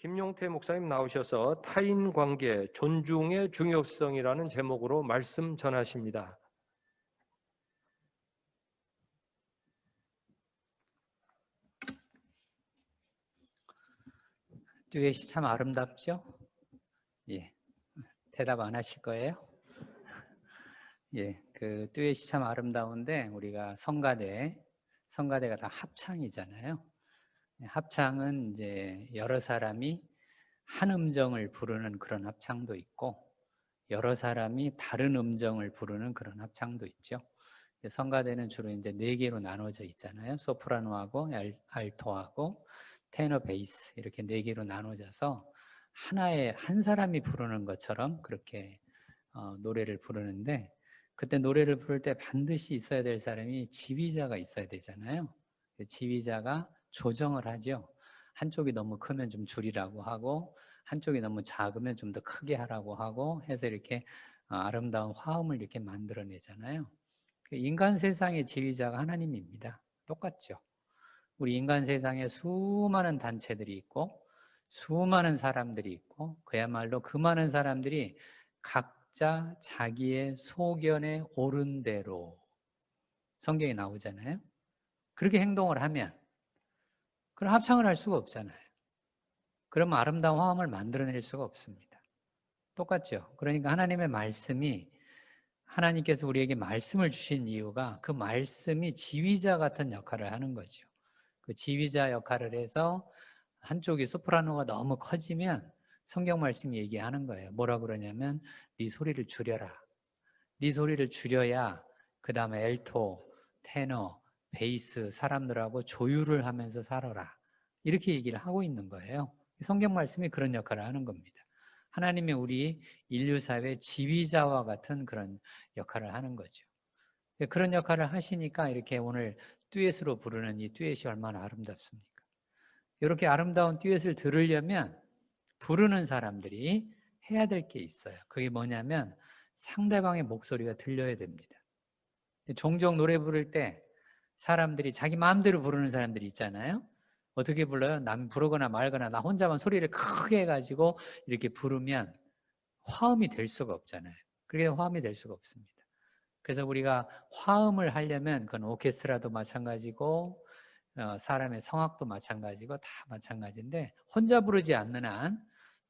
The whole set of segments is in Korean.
김용태 목사님 나오셔서 타인 관계, 존중의 중요성이라는 제목으로 말씀 전하십니다. 듀엣이 참 아름답죠? 예. 대답 안 하실 거예요? 예. 그 듀엣이 참 아름다운데 우리가 성가대가 다 합창이잖아요. 합창은 이제 여러 사람이 한 음정을 부르는 그런 합창도 있고 여러 사람이 다른 음정을 부르는 그런 합창도 있죠. 성가대는 주로 이제 4개로 나눠져 있잖아요. 소프라노하고 알토하고 테너 베이스 이렇게 4개로 나눠져서 한 사람이 부르는 것처럼 그렇게 노래를 부르는데 그때 노래를 부를 때 반드시 있어야 될 사람이 지휘자가 있어야 되잖아요. 지휘자가 조정을 하죠. 한쪽이 너무 크면 좀 줄이라고 하고 한쪽이 너무 작으면 좀 더 크게 하라고 하고 해서 이렇게 아름다운 화음을 이렇게 만들어내잖아요. 인간 세상의 지휘자가 하나님입니다. 똑같죠. 우리 인간 세상에 수많은 단체들이 있고 수많은 사람들이 있고 그야말로 그 많은 사람들이 각자 자기의 소견에 옳은 대로 성경에 나오잖아요. 그렇게 행동을 하면 그럼 합창을 할 수가 없잖아요. 그러면 아름다운 화음을 만들어낼 수가 없습니다. 똑같죠. 그러니까 하나님의 말씀이 하나님께서 우리에게 말씀을 주신 이유가 그 말씀이 지휘자 같은 역할을 하는 거죠. 그 지휘자 역할을 해서 한쪽이 소프라노가 너무 커지면 성경 말씀이 얘기하는 거예요. 뭐라 그러냐면 네 소리를 줄여라. 네 소리를 줄여야 그 다음에 엘토, 테너, 베이스 사람들하고 조율을 하면서 살아라. 이렇게 얘기를 하고 있는 거예요. 성경 말씀이 그런 역할을 하는 겁니다. 하나님이 우리 인류 사회 지휘자와 같은 그런 역할을 하는 거죠. 그런 역할을 하시니까 이렇게 오늘 듀엣으로 부르는 이 듀엣이 얼마나 아름답습니까? 이렇게 아름다운 듀엣을 들으려면 부르는 사람들이 해야 될 게 있어요. 그게 뭐냐면 상대방의 목소리가 들려야 됩니다. 종종 노래 부를 때 사람들이 자기 마음대로 부르는 사람들이 있잖아요. 어떻게 불러요? 남 부르거나 말거나 나 혼자만 소리를 크게 해가지고 이렇게 부르면 화음이 될 수가 없잖아요. 그게 화음이 될 수가 없습니다. 그래서 우리가 화음을 하려면 그건 오케스트라도 마찬가지고 사람의 성악도 마찬가지고 다 마찬가지인데 혼자 부르지 않는 한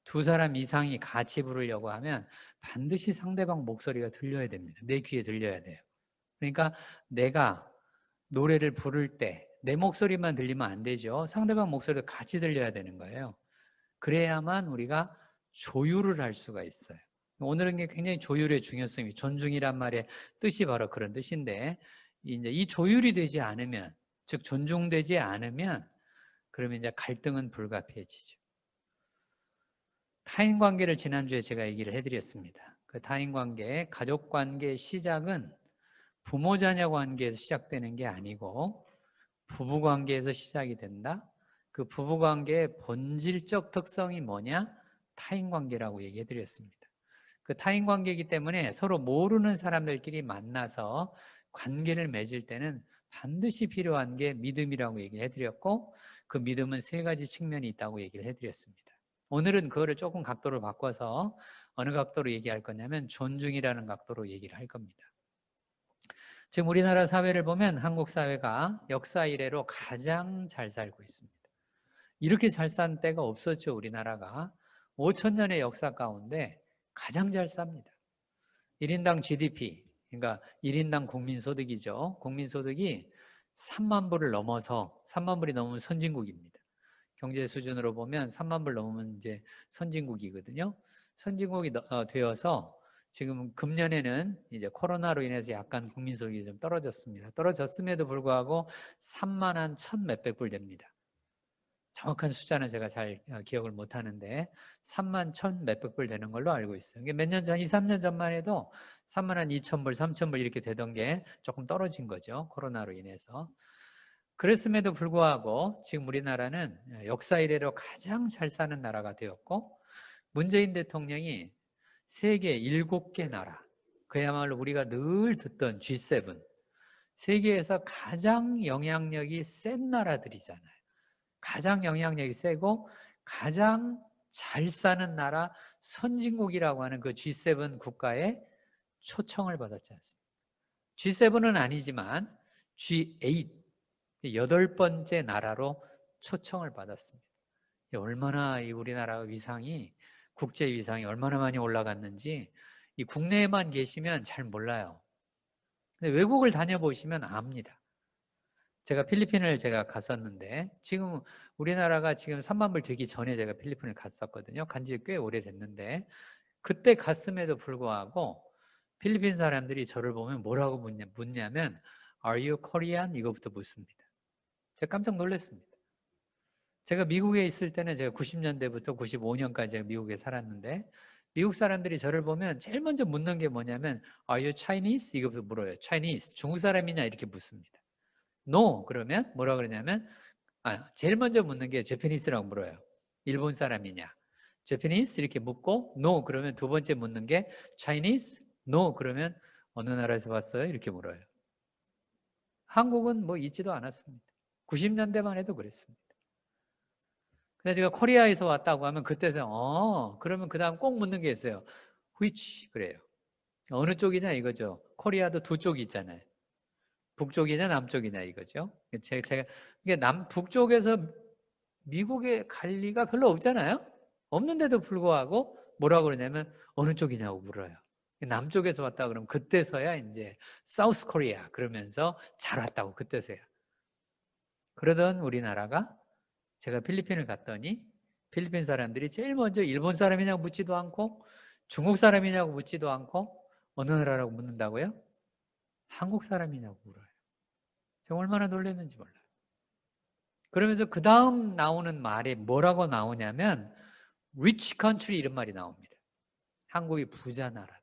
두 사람 이상이 같이 부르려고 하면 반드시 상대방 목소리가 들려야 됩니다. 내 귀에 들려야 돼요. 그러니까 내가 노래를 부를 때 내 목소리만 들리면 안 되죠. 상대방 목소리가 같이 들려야 되는 거예요. 그래야만 우리가 조율을 할 수가 있어요. 오늘은 굉장히 조율의 중요성이 존중이란 말의 뜻이 바로 그런 뜻인데 이제 이 조율이 되지 않으면 즉 존중되지 않으면 그러면 이제 갈등은 불가피해지죠. 타인 관계를 지난주에 제가 얘기를 해드렸습니다. 그 타인 관계, 가족 관계의 시작은 부모 자녀 관계에서 시작되는 게 아니고 부부 관계에서 시작이 된다. 그 부부 관계의 본질적 특성이 뭐냐? 타인 관계라고 얘기해 드렸습니다. 그 타인 관계이기 때문에 서로 모르는 사람들끼리 만나서 관계를 맺을 때는 반드시 필요한 게 믿음이라고 얘기해 드렸고 그 믿음은 3가지 측면이 있다고 얘기를 해 드렸습니다. 오늘은 그거를 조금 각도를 바꿔서 어느 각도로 얘기할 거냐면 존중이라는 각도로 얘기를 할 겁니다. 지금 우리나라 사회를 보면 한국 사회가 역사 이래로 가장 잘 살고 있습니다. 이렇게 잘 산 때가 없었죠. 우리나라가 5,000년의 역사 가운데 가장 잘 삽니다. 1인당 GDP, 그러니까 1인당 국민소득이죠. 국민소득이 3만 불을 넘어서 3만 불이 넘으면 선진국입니다. 경제 수준으로 보면 3만 불 넘으면 이제 선진국이거든요. 선진국이 되어서 지금 금년에는 이제 코로나로 인해서 약간 국민소득이 좀 떨어졌습니다. 떨어졌음에도 불구하고 3만 한 1,000 몇백 불 됩니다. 정확한 숫자는 제가 잘 기억을 못하는데 3만 1,000 몇백 불 되는 걸로 알고 있어요. 몇 년 전, 2, 3년 전만 해도 3만 한 2천 불, 3천 불 이렇게 되던 게 조금 떨어진 거죠. 코로나로 인해서. 그랬음에도 불구하고 지금 우리나라는 역사 이래로 가장 잘 사는 나라가 되었고 문재인 대통령이 세계 7개 나라, 그야말로 우리가 늘 듣던 G7, 세계에서 가장 영향력이 센 나라들이잖아요. 가장 영향력이 세고 가장 잘 사는 나라 선진국이라고 하는 그 G7 국가에 초청을 받았지 않습니까? G7은 아니지만 G8, 8번째 나라로 초청을 받았습니다. 얼마나 이 우리나라 위상이, 국제 위상이 얼마나 많이 올라갔는지 이 국내에만 계시면 잘 몰라요. 근데 외국을 다녀보시면 압니다. 제가 필리핀을 갔었는데, 지금 우리나라가 지금 3만 불 되기 전에 제가 필리핀을 갔었거든요. 간지 꽤 오래됐는데, 그때 갔음에도 불구하고 필리핀 사람들이 저를 보면 뭐라고 묻냐면 Are you Korean? 이거부터 묻습니다. 제가 깜짝 놀랐습니다. 제가 미국에 있을 때는 제가 90년대부터 95년까지 제가 미국에 살았는데, 미국 사람들이 저를 보면 제일 먼저 묻는 게 뭐냐면 Are you Chinese? 이거부터 물어요. Chinese, 중국 사람이냐? 이렇게 묻습니다. No, 그러면 뭐라 그러냐면 제일 먼저 묻는 게 Japanese라고 물어요. 일본 사람이냐? Japanese 이렇게 묻고 No, 그러면 두 번째 묻는 게 Chinese? No, 그러면 어느 나라에서 왔어요? 이렇게 물어요. 한국은 뭐 있지도 않았습니다. 90년대만 해도 그랬습니다. 근데 제가 코리아에서 왔다고 하면 그때서 그러면 그 다음 꼭 묻는 게 있어요. Which? 그래요. 어느 쪽이냐 이거죠. 코리아도 두 쪽이 있잖아요. 북쪽이냐 남쪽이냐 이거죠. 제가 이게 북쪽에서 미국에 갈 리가 별로 없잖아요. 없는데도 불구하고 뭐라고 그러냐면 어느 쪽이냐고 물어요. 남쪽에서 왔다 그러면 그때서야 이제 사우스 코리아 그러면서 잘 왔다고 그때서야. 그러던 우리나라가 제가 필리핀을 갔더니 필리핀 사람들이 제일 먼저 일본 사람이냐고 묻지도 않고 중국 사람이냐고 묻지도 않고 어느 나라라고 묻는다고요? 한국 사람이냐고 물어요. 제가 얼마나 놀랐는지 몰라요. 그러면서 그 다음 나오는 말이 뭐라고 나오냐면 rich country 이런 말이 나옵니다. 한국이 부자 나라다.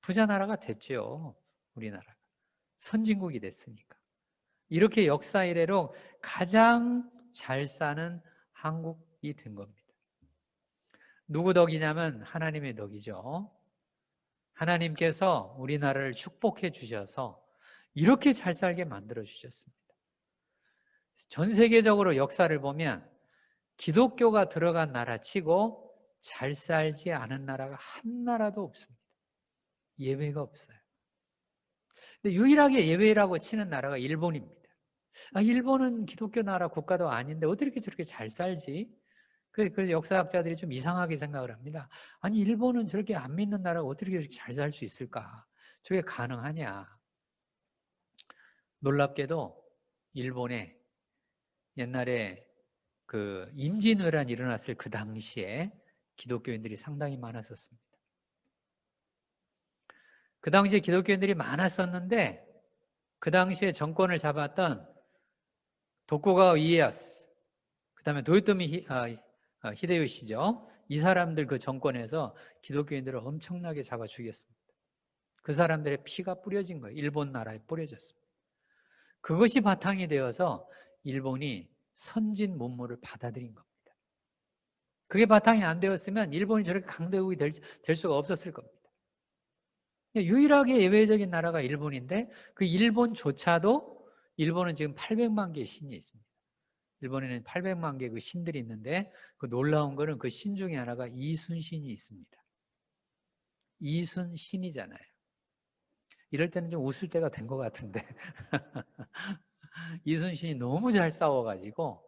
부자 나라가 됐죠. 우리나라가. 선진국이 됐으니까. 이렇게 역사 이래로 가장 잘 사는 한국이 된 겁니다. 누구 덕이냐면 하나님의 덕이죠. 하나님께서 우리나라를 축복해 주셔서 이렇게 잘 살게 만들어 주셨습니다. 전 세계적으로 역사를 보면 기독교가 들어간 나라 치고 잘 살지 않은 나라가 한 나라도 없습니다. 예외가 없어요. 근데 유일하게 예외라고 치는 나라가 일본입니다. 일본은 기독교 나라 국가도 아닌데 어떻게 저렇게 잘 살지? 그래서 역사학자들이 좀 이상하게 생각을 합니다. 아니 일본은 저렇게 안 믿는 나라가 어떻게 저렇게 잘 살 수 있을까? 저게 가능하냐? 놀랍게도 일본에 옛날에 그 임진왜란이 일어났을 그 당시에 기독교인들이 상당히 많았었습니다. 그 당시에 기독교인들이 많았었는데 그 당시에 정권을 잡았던 도쿠가와 이에야스, 그 다음에 도요토미 히데요시죠. 이 사람들 그 정권에서 기독교인들을 엄청나게 잡아 죽였습니다. 그 사람들의 피가 뿌려진 거예요. 일본 나라에 뿌려졌습니다. 그것이 바탕이 되어서 일본이 선진 문물을 받아들인 겁니다. 그게 바탕이 안 되었으면 일본이 저렇게 강대국이 될 수가 없었을 겁니다. 유일하게 예외적인 나라가 일본인데 그 일본조차도 일본은 지금 800만 개의 신이 있습니다. 일본에는 800만 개의 그 신들이 있는데 그 놀라운 거는 그 신 중에 하나가 이순신이 있습니다. 이순신이잖아요. 이럴 때는 좀 웃을 때가 된 것 같은데 이순신이 너무 잘 싸워가지고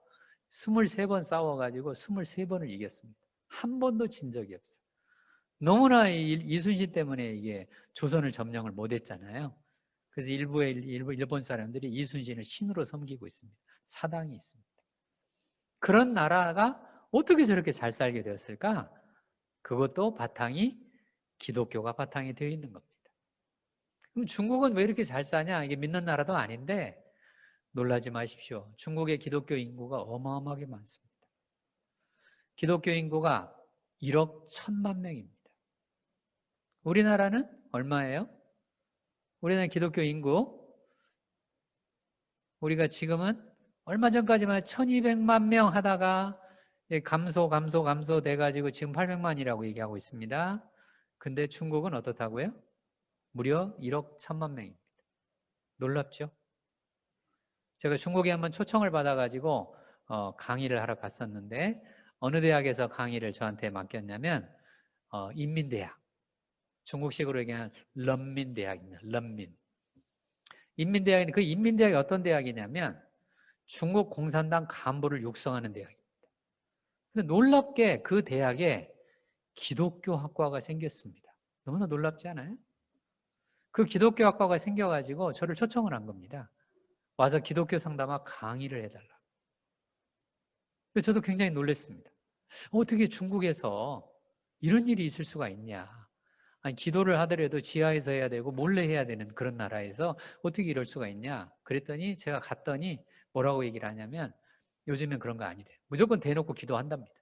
23번 싸워가지고 23번을 이겼습니다. 한 번도 진 적이 없어요. 너무나 이순신 때문에 이게 조선을 점령을 못했잖아요. 그래서 일부의 일본 사람들이 이순신을 신으로 섬기고 있습니다. 사당이 있습니다. 그런 나라가 어떻게 저렇게 잘 살게 되었을까? 그것도 바탕이 기독교가 바탕이 되어 있는 겁니다. 그럼 중국은 왜 이렇게 잘 사냐? 이게 믿는 나라도 아닌데 놀라지 마십시오. 중국의 기독교 인구가 어마어마하게 많습니다. 기독교 인구가 1억 1천만 명입니다. 우리나라는 얼마예요? 우리나라 기독교 인구 우리가 지금은 얼마 전까지만 1200만 명 하다가 감소 돼가지고 지금 800만이라고 얘기하고 있습니다. 근데 중국은 어떻다고요? 무려 1억 1천만 명입니다. 놀랍죠? 제가 중국에 한번 초청을 받아가지고 강의를 하러 갔었는데 어느 대학에서 강의를 저한테 맡겼냐면 인민대학. 중국식으로 얘기하면 런민대학입니다. 런민. 인민대학인데 그 인민대학이 어떤 대학이냐면 중국 공산당 간부를 육성하는 대학입니다. 근데 놀랍게 그 대학에 기독교 학과가 생겼습니다. 너무나 놀랍지 않아요? 그 기독교 학과가 생겨가지고 저를 초청을 한 겁니다. 와서 기독교 상담학 강의를 해달라. 그래서 저도 굉장히 놀랐습니다. 어떻게 중국에서 이런 일이 있을 수가 있냐. 아니, 기도를 하더라도 지하에서 해야 되고 몰래 해야 되는 그런 나라에서 어떻게 이럴 수가 있냐. 그랬더니 제가 갔더니 뭐라고 얘기를 하냐면 요즘엔 그런 거 아니래요. 무조건 대놓고 기도한답니다.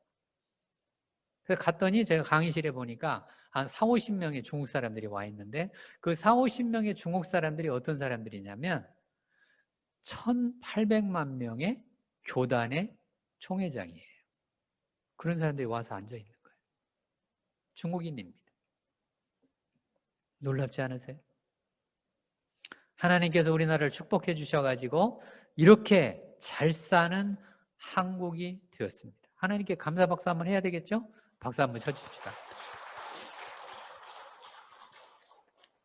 그래서 갔더니 제가 강의실에 보니까 한 4, 50명의 중국 사람들이 와 있는데 그 4, 50명의 중국 사람들이 어떤 사람들이냐면 1800만 명의 교단의 총회장이에요. 그런 사람들이 와서 앉아 있는 거예요. 중국인입니다. 놀랍지 않으세요? 하나님께서 우리나라를 축복해 주셔가지고 이렇게 잘 사는 한국이 되었습니다. 하나님께 감사 박수 한번 해야 되겠죠? 박수 한번 쳐주십시다.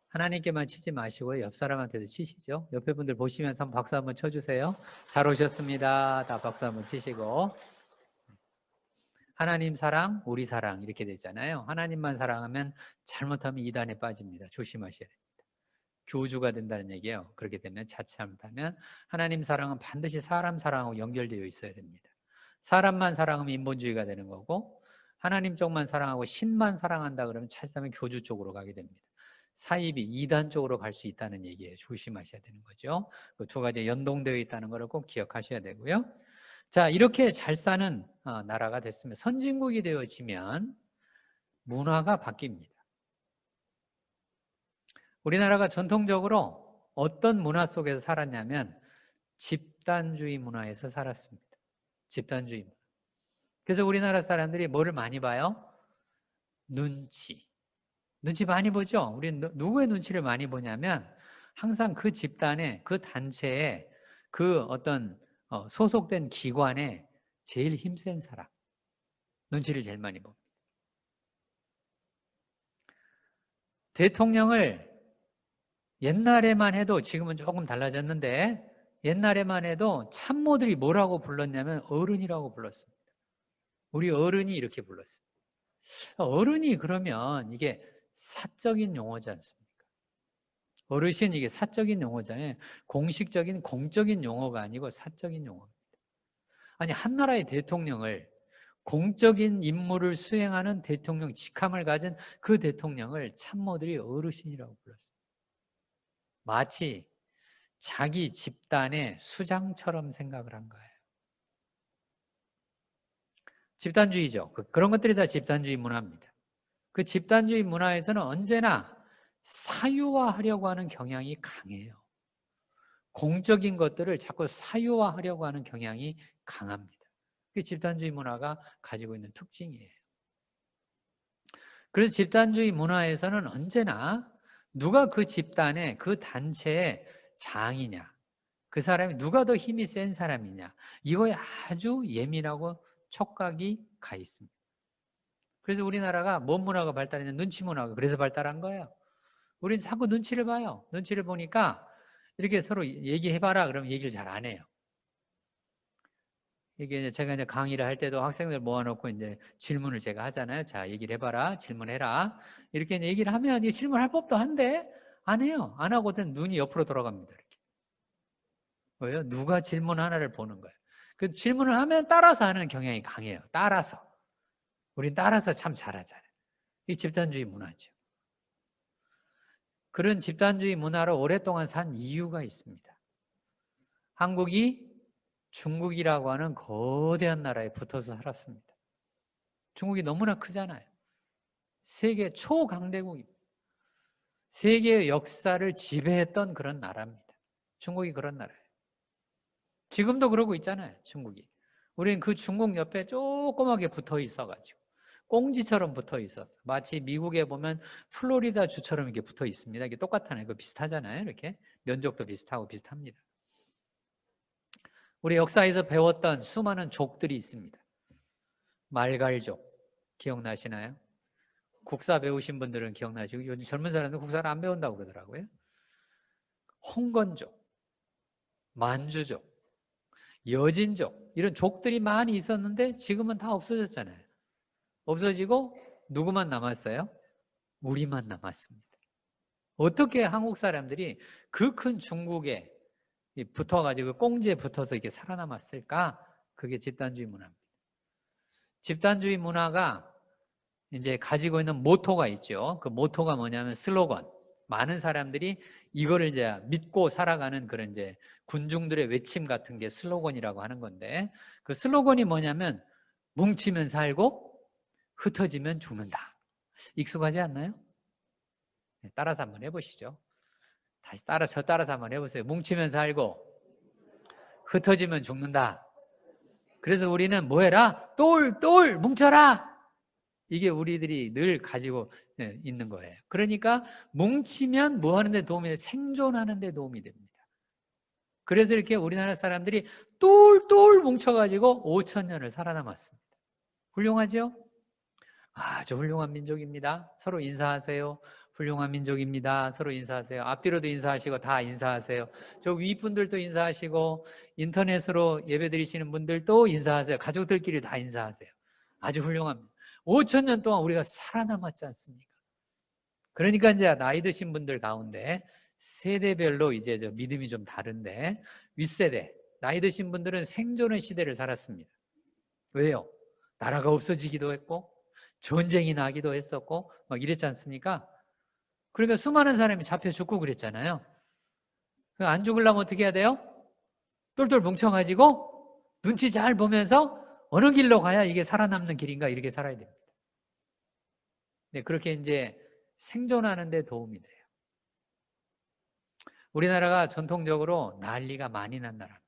하나님께만 치지 마시고 옆 사람한테도 치시죠. 옆에 분들 보시면서 한번 박수 한번 쳐주세요. 잘 오셨습니다. 다 박수 한번 치시고. 하나님 사랑, 우리 사랑 이렇게 되잖아요. 하나님만 사랑하면 잘못하면 이단에 빠집니다. 조심하셔야 됩니다. 교주가 된다는 얘기예요. 그렇게 되면 자칫하면 하나님 사랑은 반드시 사람 사랑하고 연결되어 있어야 됩니다. 사람만 사랑하면 인본주의가 되는 거고 하나님 쪽만 사랑하고 신만 사랑한다 그러면 자칫하면 교주 쪽으로 가게 됩니다. 사입이 이단 쪽으로 갈 수 있다는 얘기예요. 조심하셔야 되는 거죠. 그 두 가지 연동되어 있다는 걸 꼭 기억하셔야 되고요. 자, 이렇게 잘 사는 나라가 됐으면 선진국이 되어지면 문화가 바뀝니다. 우리나라가 전통적으로 어떤 문화 속에서 살았냐면 집단주의 문화에서 살았습니다. 집단주의 문화. 그래서 우리나라 사람들이 뭐를 많이 봐요? 눈치. 눈치 많이 보죠? 우리 누구의 눈치를 많이 보냐면 항상 그 집단에, 그 단체에, 그 어떤 소속된 기관에 제일 힘센 사람. 눈치를 제일 많이 봅니다. 대통령을 옛날에만 해도 지금은 조금 달라졌는데 옛날에만 해도 참모들이 뭐라고 불렀냐면 어른이라고 불렀습니다. 우리 어른이 이렇게 불렀습니다. 어른이 그러면 이게 사적인 용어지 않습니까? 어르신 이게 사적인 용어잖아요. 공식적인 공적인 용어가 아니고 사적인 용어입니다. 아니 한 나라의 대통령을 공적인 임무를 수행하는 대통령 직함을 가진 그 대통령을 참모들이 어르신이라고 불렀습니다. 마치 자기 집단의 수장처럼 생각을 한 거예요. 집단주의죠. 그런 것들이 다 집단주의 문화입니다. 그 집단주의 문화에서는 언제나 사유화하려고 하는 경향이 강해요. 공적인 것들을 자꾸 사유화하려고 하는 경향이 강합니다. 그게 집단주의 문화가 가지고 있는 특징이에요. 그래서 집단주의 문화에서는 언제나 누가 그 집단의 그 단체의 장이냐, 그 사람이 누가 더 힘이 센 사람이냐, 이거에 아주 예민하고 촉각이 가 있습니다. 그래서 우리나라가 뭔 문화가 발달했냐? 눈치 문화가 그래서 발달한 거예요. 우리는 자꾸 눈치를 봐요. 눈치를 보니까 이렇게 서로 얘기해봐라 그러면 얘기를 잘 안 해요. 이게 제가 이제 강의를 할 때도 학생들 모아놓고 이제 질문을 제가 하잖아요. 자, 얘기를 해봐라, 질문해라. 이렇게 이제 얘기를 하면 이 질문할 법도 한데 안 해요. 안 하고든 눈이 옆으로 돌아갑니다. 이렇게. 왜요? 누가 질문 하나를 보는 거예요. 그 질문을 하면 따라서 하는 경향이 강해요. 따라서. 우린 따라서 참 잘하잖아요. 이 집단주의 문화죠. 그런 집단주의 문화로 오랫동안 산 이유가 있습니다. 한국이 중국이라고 하는 거대한 나라에 붙어서 살았습니다. 중국이 너무나 크잖아요. 세계 초강대국입니다. 세계의 역사를 지배했던 그런 나라입니다. 중국이 그런 나라예요. 지금도 그러고 있잖아요. 중국이. 우리는 그 중국 옆에 조그맣게 붙어 있어가지고 꽁지처럼 붙어 있어서 마치 미국에 보면 플로리다 주처럼 이렇게 붙어 있습니다. 이게 똑같잖아요. 그 비슷하잖아요. 이렇게 면적도 비슷하고 비슷합니다. 우리 역사에서 배웠던 수많은 족들이 있습니다. 말갈족 기억나시나요? 국사 배우신 분들은 기억나시고 요즘 젊은 사람들은 국사를 안 배운다고 그러더라고요. 홍건족, 만주족, 여진족 이런 족들이 많이 있었는데 지금은 다 없어졌잖아요. 없어지고 누구만 남았어요? 우리만 남았습니다. 어떻게 한국 사람들이 그 큰 중국에 붙어가지고 꽁지에 붙어서 이렇게 살아남았을까? 그게 집단주의 문화입니다. 집단주의 문화가 이제 가지고 있는 모토가 있죠. 그 모토가 뭐냐면 슬로건. 많은 사람들이 이거를 이제 믿고 살아가는 그런 이제 군중들의 외침 같은 게 슬로건이라고 하는 건데 그 슬로건이 뭐냐면 뭉치면 살고 흩어지면 죽는다. 익숙하지 않나요? 따라서 한번 해보시죠. 다시 저 따라서 한번 해보세요. 뭉치면 살고 흩어지면 죽는다. 그래서 우리는 뭐 해라? 똘똘 뭉쳐라. 이게 우리들이 늘 가지고 있는 거예요. 그러니까 뭉치면 뭐 하는 데 도움이 돼요? 생존하는 데 도움이 됩니다. 그래서 이렇게 우리나라 사람들이 똘똘 뭉쳐가지고 5,000년을 살아남았습니다. 훌륭하죠? 아주 훌륭한 민족입니다. 서로 인사하세요. 훌륭한 민족입니다. 서로 인사하세요. 앞뒤로도 인사하시고 다 인사하세요. 저 윗분들도 인사하시고 인터넷으로 예배드리시는 분들도 인사하세요. 가족들끼리 다 인사하세요. 아주 훌륭합니다. 5,000년 동안 우리가 살아남았지 않습니까? 그러니까 이제 나이 드신 분들 가운데 세대별로 이제 저 믿음이 좀 다른데 윗세대, 나이 드신 분들은 생존의 시대를 살았습니다. 왜요? 나라가 없어지기도 했고 전쟁이 나기도 했었고 막 이랬지 않습니까? 그러니까 수많은 사람이 잡혀 죽고 그랬잖아요. 안 죽으려면 어떻게 해야 돼요? 똘똘 뭉쳐가지고 눈치 잘 보면서 어느 길로 가야 이게 살아남는 길인가 이렇게 살아야 됩니다. 네, 그렇게 이제 생존하는 데 도움이 돼요. 우리나라가 전통적으로 난리가 많이 난 나라입니다.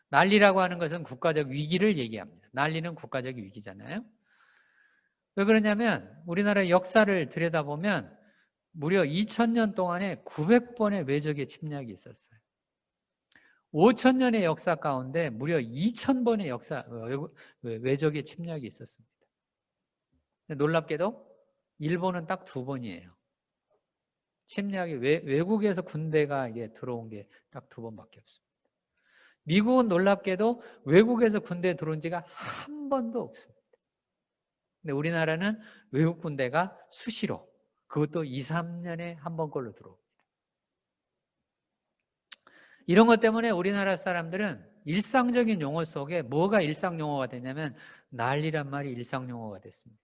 난리라고 하는 것은 국가적 위기를 얘기합니다. 난리는 국가적 위기잖아요. 왜 그러냐면 우리나라의 역사를 들여다보면 무려 2000년 동안에 900번의 외적의 침략이 있었어요. 5000년의 역사 가운데 무려 2000번의 외적의 침략이 있었습니다. 놀랍게도 일본은 딱 2번이에요. 침략이 외국에서 군대가 이게 들어온 게 딱 2번밖에 없습니다. 미국은 놀랍게도 외국에서 군대 들어온 지가 한 번도 없습니다. 근데 우리나라는 외국 군대가 수시로 그것도 2, 3년에 한 번꼴로 들어옵니다. 이런 것 때문에 우리나라 사람들은 일상적인 용어 속에 뭐가 일상 용어가 되냐면 난리란 말이 일상 용어가 됐습니다.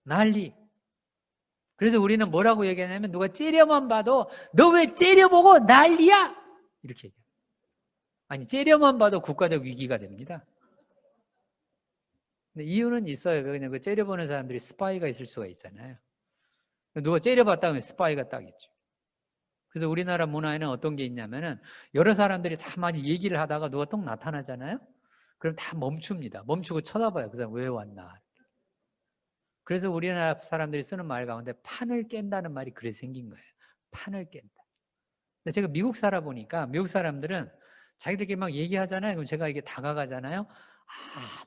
난리. 그래서 우리는 뭐라고 얘기하냐면 누가 째려만 봐도 너 왜 째려보고 난리야? 이렇게 얘기해요. 아니 째려만 봐도 국가적 위기가 됩니다. 근데 이유는 있어요. 왜냐면 그 째려보는 사람들이 스파이가 있을 수가 있잖아요. 누가 째려봤다 하면 스파이가 딱 있죠. 그래서 우리나라 문화에는 어떤 게 있냐면은 여러 사람들이 다 많이 얘기를 하다가 누가 또 나타나잖아요. 그럼 다 멈춥니다. 멈추고 쳐다봐요. 그 사람 왜 왔나. 그래서 우리나라 사람들이 쓰는 말 가운데 판을 깬다는 말이 그래서 생긴 거예요. 판을 깬다. 근데 제가 미국 살아보니까 미국 사람들은 자기들끼리 막 얘기하잖아요. 그럼 제가 이게 다가가잖아요.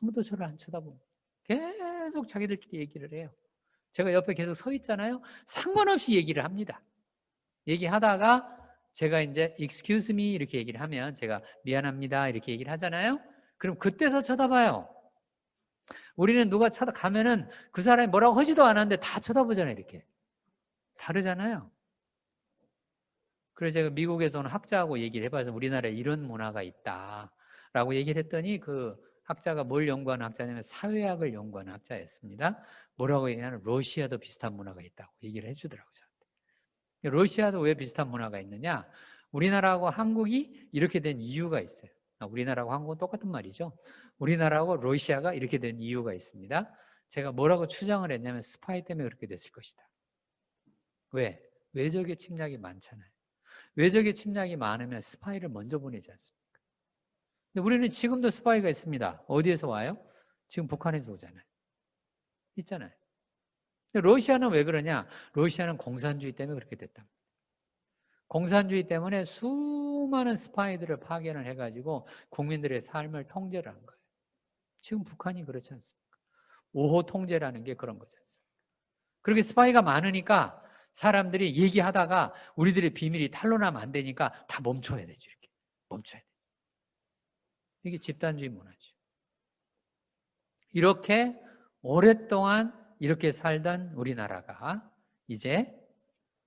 아무도 저를 안 쳐다봅니다. 계속 자기들끼리 얘기를 해요. 제가 옆에 계속 서 있잖아요. 상관없이 얘기를 합니다. 얘기하다가 제가 이제 excuse me 이렇게 얘기를 하면 제가 미안합니다 이렇게 얘기를 하잖아요. 그럼 그때서 쳐다봐요. 우리는 누가 쳐다가면은 그 사람이 뭐라고 하지도 않았는데 다 쳐다보잖아요. 이렇게. 다르잖아요. 그래서 제가 미국에서 온 학자하고 얘기를 해봐서 우리나라에 이런 문화가 있다라고 얘기를 했더니 그 학자가 뭘 연구하는 학자냐면 사회학을 연구하는 학자였습니다. 뭐라고 얘기하냐면 러시아도 비슷한 문화가 있다고 얘기를 해주더라고요. 러시아도 왜 비슷한 문화가 있느냐? 우리나라하고 한국이 이렇게 된 이유가 있어요. 우리나라하고 한국은 똑같은 말이죠. 우리나라하고 러시아가 이렇게 된 이유가 있습니다. 제가 뭐라고 추정을 했냐면 스파이 때문에 그렇게 됐을 것이다. 왜? 외적의 침략이 많잖아요. 외적의 침략이 많으면 스파이를 먼저 보내지 않습니까? 근데 우리는 지금도 스파이가 있습니다. 어디에서 와요? 지금 북한에서 오잖아요. 있잖아요. 러시아는 왜 그러냐? 러시아는 공산주의 때문에 그렇게 됐다. 공산주의 때문에 수많은 스파이들을 파견을 해가지고 국민들의 삶을 통제를 한 거예요. 지금 북한이 그렇지 않습니까? 5호 통제라는 게 그런 거지 않습니까? 그렇게 스파이가 많으니까 사람들이 얘기하다가 우리들의 비밀이 탄로나면 안 되니까 다 멈춰야 되죠. 이렇게 멈춰야 돼. 이게 집단주의 문화죠. 이렇게 오랫동안 이렇게 살던 우리나라가 이제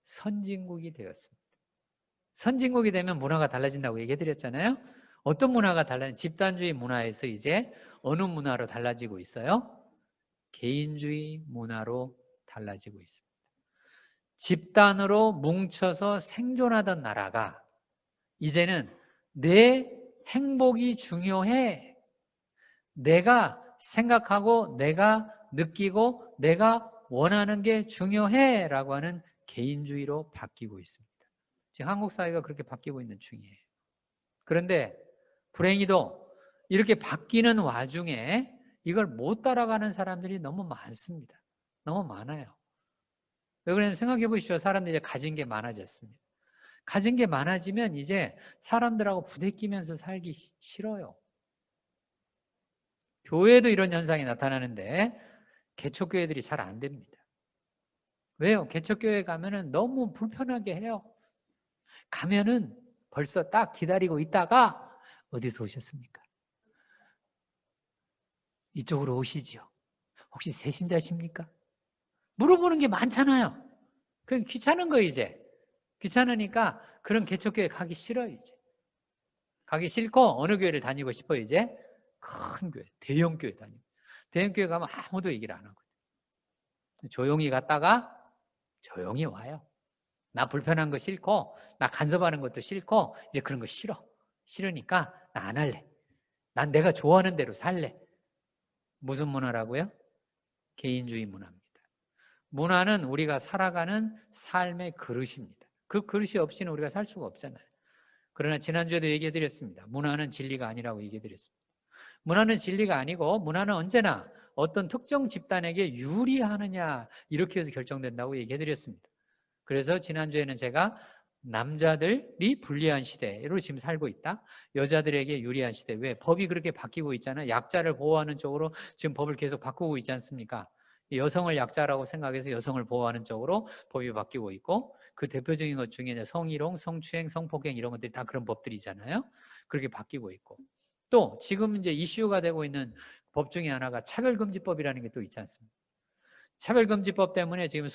선진국이 되었습니다. 선진국이 되면 문화가 달라진다고 얘기해드렸잖아요. 어떤 문화가 달라진? 집단주의 문화에서 이제 어느 문화로 달라지고 있어요? 개인주의 문화로 달라지고 있습니다. 집단으로 뭉쳐서 생존하던 나라가 이제는 내 행복이 중요해. 내가 생각하고 내가 느끼고 내가 원하는 게 중요해 라고 하는 개인주의로 바뀌고 있습니다. 지금 한국 사회가 그렇게 바뀌고 있는 중이에요. 그런데 불행히도 이렇게 바뀌는 와중에 이걸 못 따라가는 사람들이 너무 많습니다. 너무 많아요. 왜 그러냐면 생각해 보시죠. 사람들이 이제 가진 게 많아졌습니다. 가진 게 많아지면 이제 사람들하고 부대끼면서 살기 싫어요. 교회도 이런 현상이 나타나는데 개척교회들이 잘 안 됩니다. 왜요? 개척교회 가면은 너무 불편하게 해요. 가면은 벌써 딱 기다리고 있다가 어디서 오셨습니까? 이쪽으로 오시지요. 혹시 새신자십니까? 물어보는 게 많잖아요. 그게 귀찮은 거예요, 이제. 귀찮으니까 그런 개척교회 가기 싫어요, 이제. 가기 싫고 어느 교회를 다니고 싶어요, 이제? 큰 교회, 대형 교회 다니고. 대형 교회 가면 아무도 얘기를 안 하거든요. 조용히 갔다가 조용히 와요. 나 불편한 거 싫고 나 간섭하는 것도 싫고 이제 그런 거 싫어. 싫으니까 나 안 할래. 난 내가 좋아하는 대로 살래. 무슨 문화라고요? 개인주의 문화입니다. 문화는 우리가 살아가는 삶의 그릇입니다. 그 그릇이 없이는 우리가 살 수가 없잖아요. 그러나 지난주에도 얘기해드렸습니다. 문화는 진리가 아니라고 얘기해드렸습니다. 문화는 진리가 아니고 문화는 언제나 어떤 특정 집단에게 유리하느냐 이렇게 해서 결정된다고 얘기해드렸습니다. 그래서 지난주에는 제가 남자들이 불리한 시대로 지금 살고 있다. 여자들에게 유리한 시대. 왜? 법이 그렇게 바뀌고 있잖아요. 약자를 보호하는 쪽으로 지금 법을 계속 바꾸고 있지 않습니까? 여성을 약자라고 생각해서 여성을 보호하는 쪽으로 법이 바뀌고 있고 그 대표적인 것 중에 성희롱, 성추행, 성폭행 이런 것들이 다 그런 법들이잖아요. 그렇게 바뀌고 있고 또 지금 이제 이슈가 되고 있는 법 중에 하나가 차별금지법이라는 게 또 있지 않습니까? 차별금지법 때문에 지금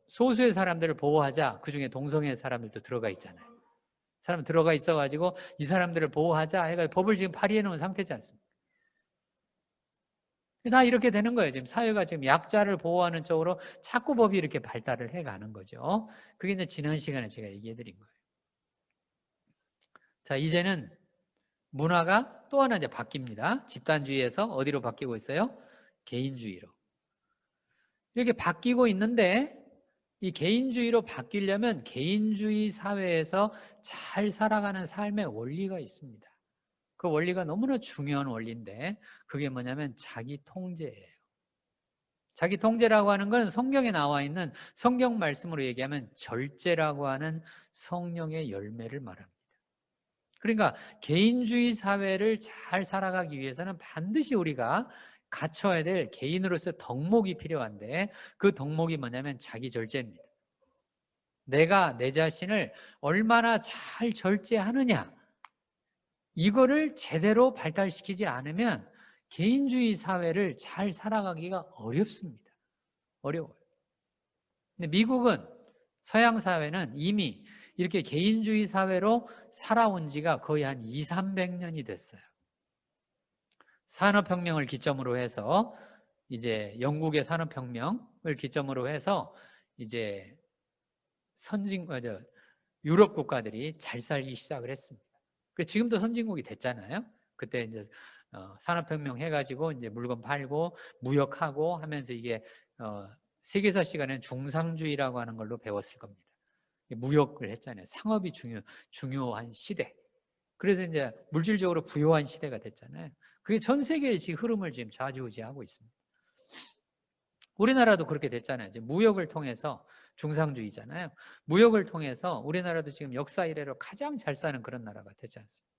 소수의 사람들을 보호하자. 그중에 동성애 사람들도 들어가 있잖아요. 사람 들어가 있어가지고 이 사람들을 보호하자 해가지고 법을 지금 발의해 놓은 상태지 않습니까? 다 이렇게 되는 거예요. 지금 사회가 지금 약자를 보호하는 쪽으로 자꾸 법이 이렇게 발달을 해가는 거죠. 그게 이제 지난 시간에 제가 얘기해 드린 거예요. 자, 이제는 문화가 또 하나 이제 바뀝니다. 집단주의에서 어디로 바뀌고 있어요? 개인주의로. 이렇게 바뀌고 있는데 이 개인주의로 바뀌려면 개인주의 사회에서 잘 살아가는 삶의 원리가 있습니다. 그 원리가 너무나 중요한 원리인데 그게 뭐냐면 자기 통제예요. 자기 통제라고 하는 건 성경에 나와 있는 성경 말씀으로 얘기하면 절제라고 하는 성령의 열매를 말합니다. 그러니까 개인주의 사회를 잘 살아가기 위해서는 반드시 우리가 갖춰야 될 개인으로서 덕목이 필요한데 그 덕목이 뭐냐면 자기 절제입니다. 내가 내 자신을 얼마나 잘 절제하느냐 이거를 제대로 발달시키지 않으면 개인주의 사회를 잘 살아가기가 어렵습니다. 어려워요. 근데 미국은 서양 사회는 이미 이렇게 개인주의 사회로 살아온 지가 거의 한 200~300년이 됐어요. 산업혁명을 기점으로 해서 이제 영국의 산업혁명을 기점으로 해서 이제 유럽 국가들이 잘 살기 시작을 했습니다. 그래서 지금도 선진국이 됐잖아요. 그때 이제 산업혁명 해가지고 이제 물건 팔고 무역하고 하면서 이게 세계사 시간에는 중상주의라고 하는 걸로 배웠을 겁니다. 무역을 했잖아요. 상업이 중요한 시대. 그래서 이제 물질적으로 부유한 시대가 됐잖아요. 그게 전 세계의 지금 흐름을 지금 좌지우지하고 있습니다. 우리나라도 그렇게 됐잖아요. 이제 무역을 통해서 중상주의잖아요. 무역을 통해서 우리나라도 지금 역사 이래로 가장 잘 사는 그런 나라가 되지 않습니까?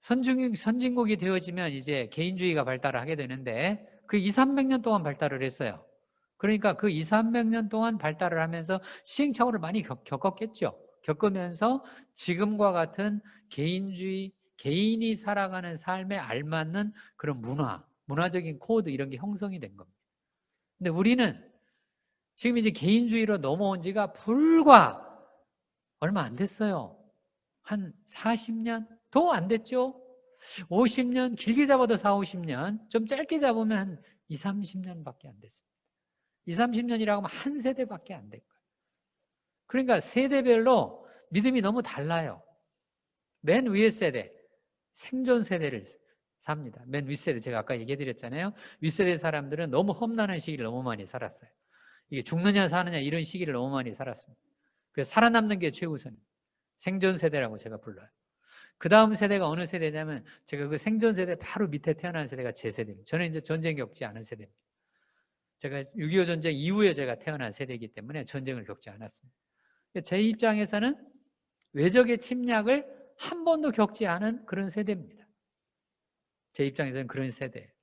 선진국이 되어지면 이제 개인주의가 발달을 하게 되는데 그 200~300년 동안 발달을 했어요. 그러니까 그 200~300년 동안 발달을 하면서 시행착오를 많이 겪었겠죠. 겪으면서 지금과 같은 개인주의, 개인이 살아가는 삶에 알맞는 그런 문화적인 코드 이런 게 형성이 된 겁니다. 근데 우리는 지금 이제 개인주의로 넘어온 지가 불과 얼마 안 됐어요. 한 40년? 더 안 됐죠? 50년? 길게 잡아도 40~50년? 좀 짧게 잡으면 한 20~30년밖에 안 됐습니다. 20~30년이라고 하면 한 세대밖에 안 될 거예요. 그러니까 세대별로 믿음이 너무 달라요. 맨 위에 세대, 생존 세대를 삽니다. 맨 윗세대, 제가 아까 얘기해 드렸잖아요. 윗세대 사람들은 너무 험난한 시기를 너무 많이 살았어요. 이게 죽느냐 사느냐 이런 시기를 너무 많이 살았습니다. 그래서 살아남는 게 최우선입니다. 생존 세대라고 제가 불러요. 그 다음 세대가 어느 세대냐면 제가 그 생존 세대 바로 밑에 태어난 세대가 제 세대입니다. 저는 이제 전쟁 겪지 않은 세대입니다. 제가 6.25 전쟁 이후에 제가 태어난 세대이기 때문에 전쟁을 겪지 않았습니다. 제 입장에서는 외적의 침략을 한 번도 겪지 않은 그런 세대입니다. 제 입장에서는 그런 세대.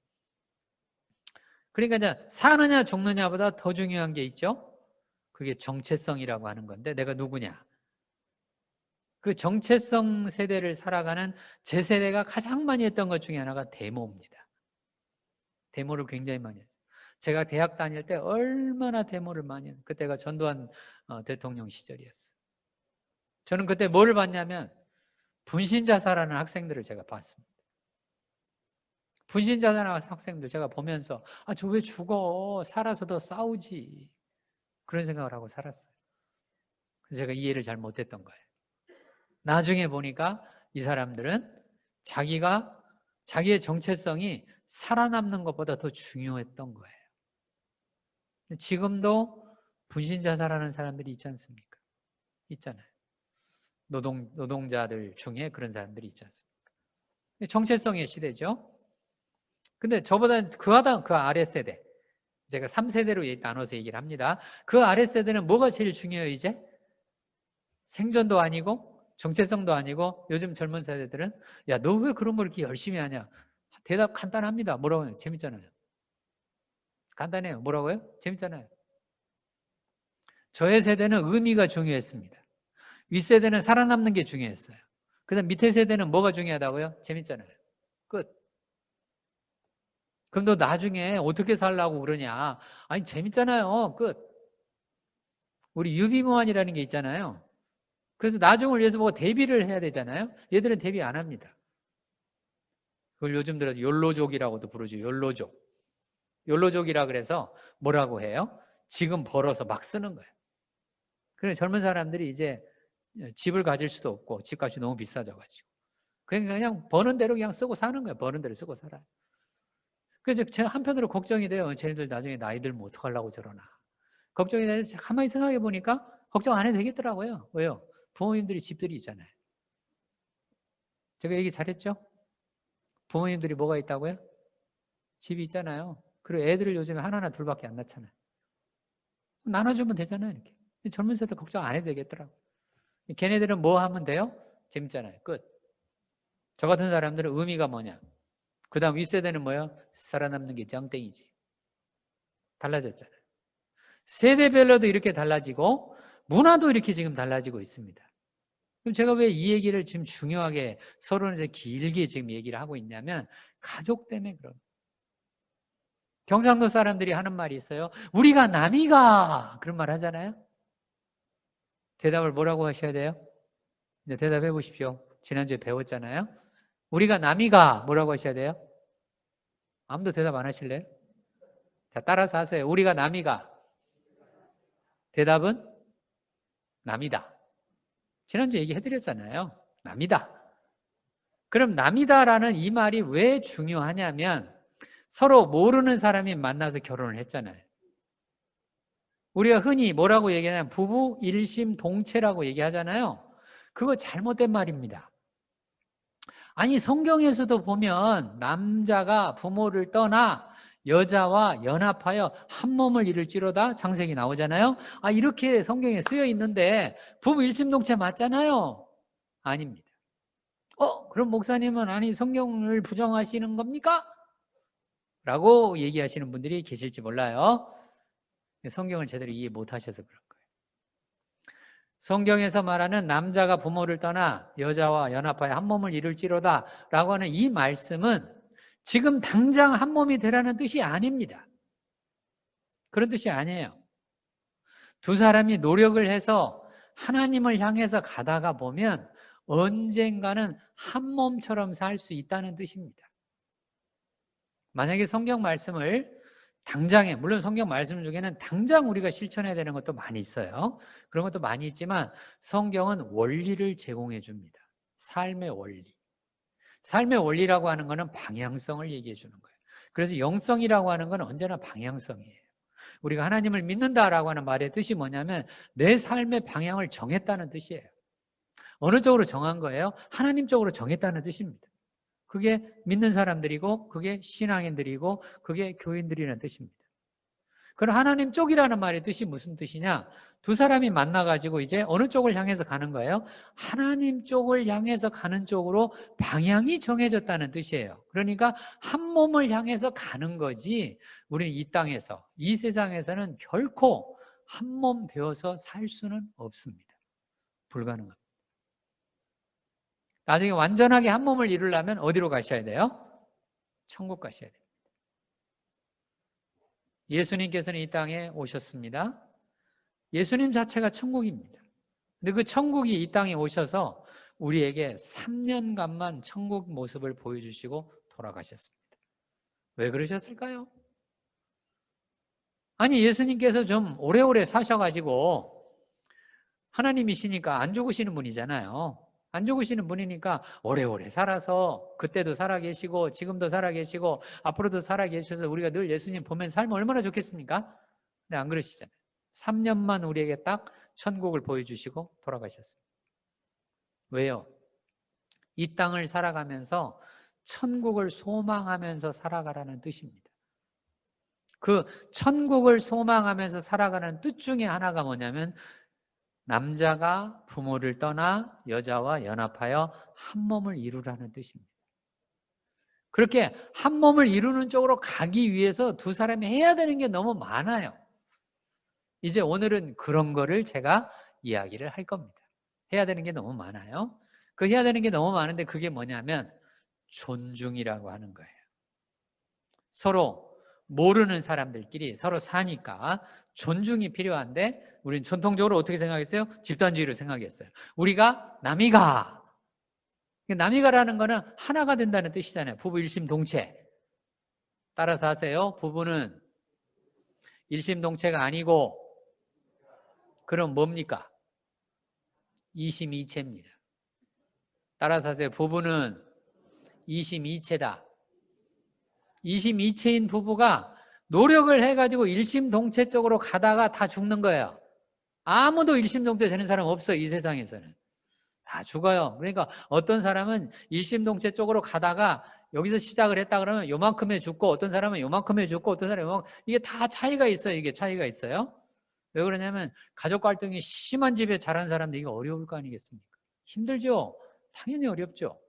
그러니까 이제 사느냐 죽느냐보다 더 중요한 게 있죠. 그게 정체성이라고 하는 건데 내가 누구냐. 그 정체성 세대를 살아가는 제 세대가 가장 많이 했던 것 중에 하나가 데모입니다. 데모를 굉장히 많이 했어요. 제가 대학 다닐 때 얼마나 데모를 많이 했어요. 그때가 전두환 대통령 시절이었어요. 저는 그때 뭘 봤냐면 분신자살하는 학생들을 제가 봤습니다. 분신자살하는 학생들 제가 보면서 저 왜 죽어? 살아서 더 싸우지. 그런 생각을 하고 살았어요. 그래서 제가 이해를 잘 못했던 거예요. 나중에 보니까 이 사람들은 자기의 정체성이 살아남는 것보다 더 중요했던 거예요. 지금도 분신자살하는 사람들이 있지 않습니까? 있잖아요. 노동자들 중에 그런 사람들이 있지 않습니까? 정체성의 시대죠. 근데 저보다 그 아래 세대, 제가 3세대로 나눠서 얘기를 합니다. 그 아래 세대는 뭐가 제일 중요해요, 이제? 생존도 아니고 정체성도 아니고 요즘 젊은 세대들은 야, 너 왜 그런 걸 이렇게 열심히 하냐? 대답 간단합니다. 뭐라고 해요? 재밌잖아요. 간단해요. 뭐라고요? 재밌잖아요. 저의 세대는 의미가 중요했습니다. 윗세대는 살아남는 게 중요했어요. 그 다음 밑에 세대는 뭐가 중요하다고요? 재밌잖아요. 끝. 그럼 너 나중에 어떻게 살라고 그러냐? 아니, 재밌잖아요. 끝. 우리 유비무환이라는 게 있잖아요. 그래서 나중을 위해서 뭐가 대비를 해야 되잖아요. 얘들은 대비 안 합니다. 그걸 요즘 들어서 욜로족이라고도 부르죠. 욜로족. 욜로족이라 그래서 뭐라고 해요? 지금 벌어서 막 쓰는 거예요. 그래서 젊은 사람들이 이제 집을 가질 수도 없고 집값이 너무 비싸져가지고 그냥 버는 대로 그냥 쓰고 사는 거예요. 버는 대로 쓰고 살아요. 그래서 제가 한편으로 걱정이 돼요. 쟤네들 나중에 나이 들면 어떡하려고 저러나. 걱정이 돼서 가만히 생각해 보니까 걱정 안 해도 되겠더라고요. 왜요? 부모님들이 집들이 있잖아요. 제가 얘기 잘했죠? 부모님들이 뭐가 있다고요? 집이 있잖아요. 그리고 애들을 요즘에 하나나 둘밖에 안 낳잖아요. 나눠주면 되잖아요. 이렇게. 젊은 세대 걱정 안 해도 되겠더라고요. 걔네들은 뭐 하면 돼요? 재밌잖아요. 끝. 저 같은 사람들은 의미가 뭐냐? 그 다음 윗세대는 뭐예요? 살아남는 게 짱땡이지. 달라졌잖아요. 세대별로도 이렇게 달라지고 문화도 이렇게 지금 달라지고 있습니다. 그럼 제가 왜 이 얘기를 지금 중요하게 서로는 이제 길게 지금 얘기를 하고 있냐면 가족 때문에 그런. 경상도 사람들이 하는 말이 있어요. 우리가 남이가 그런 말 하잖아요. 대답을 뭐라고 하셔야 돼요? 이제 대답해 보십시오. 지난주에 배웠잖아요. 우리가 남이가 뭐라고 하셔야 돼요? 아무도 대답 안 하실래요? 자, 따라서 하세요. 우리가 남이가. 대답은 남이다. 지난주에 얘기해드렸잖아요. 남이다. 그럼 남이다라는 이 말이 왜 중요하냐면 서로 모르는 사람이 만나서 결혼을 했잖아요. 우리가 흔히 뭐라고 얘기하냐면 부부 일심동체라고 얘기하잖아요. 그거 잘못된 말입니다. 아니 성경에서도 보면 남자가 부모를 떠나 여자와 연합하여 한 몸을 이룰지로다 창세기 나오잖아요. 이렇게 성경에 쓰여 있는데 부부 일심동체 맞잖아요. 아닙니다. 그럼 목사님은 아니 성경을 부정하시는 겁니까? 라고 얘기하시는 분들이 계실지 몰라요. 성경을 제대로 이해 못하셔서 그런 거예요. 성경에서 말하는 남자가 부모를 떠나 여자와 연합하여 한 몸을 이룰지로다 라고 하는 이 말씀은 지금 당장 한 몸이 되라는 뜻이 아닙니다. 그런 뜻이 아니에요. 두 사람이 노력을 해서 하나님을 향해서 가다가 보면 언젠가는 한 몸처럼 살 수 있다는 뜻입니다. 만약에 성경 말씀을 당장에, 물론 성경 말씀 중에는 당장 우리가 실천해야 되는 것도 많이 있어요. 그런 것도 많이 있지만 성경은 원리를 제공해 줍니다. 삶의 원리. 삶의 원리라고 하는 것은 방향성을 얘기해 주는 거예요. 그래서 영성이라고 하는 건 언제나 방향성이에요. 우리가 하나님을 믿는다라고 하는 말의 뜻이 뭐냐면 내 삶의 방향을 정했다는 뜻이에요. 어느 쪽으로 정한 거예요? 하나님 쪽으로 정했다는 뜻입니다. 그게 믿는 사람들이고 그게 신앙인들이고 그게 교인들이라는 뜻입니다. 그럼 하나님 쪽이라는 말의 뜻이 무슨 뜻이냐? 두 사람이 만나가지고 이제 어느 쪽을 향해서 가는 거예요? 하나님 쪽을 향해서 가는 쪽으로 방향이 정해졌다는 뜻이에요. 그러니까 한 몸을 향해서 가는 거지 우리는 이 땅에서, 이 세상에서는 결코 한 몸 되어서 살 수는 없습니다. 불가능합니다. 나중에 완전하게 한 몸을 이루려면 어디로 가셔야 돼요? 천국 가셔야 됩니다. 예수님께서는 이 땅에 오셨습니다. 예수님 자체가 천국입니다. 근데 그 천국이 이 땅에 오셔서 우리에게 3년간만 천국 모습을 보여주시고 돌아가셨습니다. 왜 그러셨을까요? 아니 예수님께서 좀 오래오래 사셔가지고 하나님이시니까 안 죽으시는 분이잖아요. 안 죽으시는 분이니까 오래오래 살아서 그때도 살아계시고 지금도 살아계시고 앞으로도 살아계셔서 우리가 늘 예수님 보면 살면 얼마나 좋겠습니까? 근데 안 그러시잖아요. 3년만 우리에게 딱 천국을 보여주시고 돌아가셨습니다. 왜요? 이 땅을 살아가면서 천국을 소망하면서 살아가라는 뜻입니다. 그 천국을 소망하면서 살아가는 뜻 중에 하나가 뭐냐면 남자가 부모를 떠나 여자와 연합하여 한 몸을 이루라는 뜻입니다. 그렇게 한 몸을 이루는 쪽으로 가기 위해서 두 사람이 해야 되는 게 너무 많아요. 이제 오늘은 그런 거를 제가 이야기를 할 겁니다. 해야 되는 게 너무 많아요. 그 해야 되는 게 너무 많은데 그게 뭐냐면 존중이라고 하는 거예요. 서로 모르는 사람들끼리 서로 사니까 존중이 필요한데 우리는 전통적으로 어떻게 생각했어요? 집단주의로 생각했어요. 우리가 남이가. 남이가라는 거는 하나가 된다는 뜻이잖아요. 부부 일심동체. 따라서 하세요. 부부는 일심동체가 아니고 그럼 뭡니까? 이심이체입니다. 따라서 하세요. 부부는 이심이체다. 이심이체인 부부가 노력을 해가지고 일심동체 쪽으로 가다가 다 죽는 거예요. 아무도 일심동체 되는 사람 없어요. 이 세상에서는. 다 죽어요. 그러니까 어떤 사람은 일심동체 쪽으로 가다가 여기서 시작을 했다 그러면 요만큼에 죽고 어떤 사람은 요만큼에 죽고 어떤 사람은 요만큼 이게 다 차이가 있어요. 이게 차이가 있어요. 왜 그러냐면 가족 갈등이 심한 집에 자란 사람들 이게 어려울 거 아니겠습니까? 힘들죠? 당연히 어렵죠.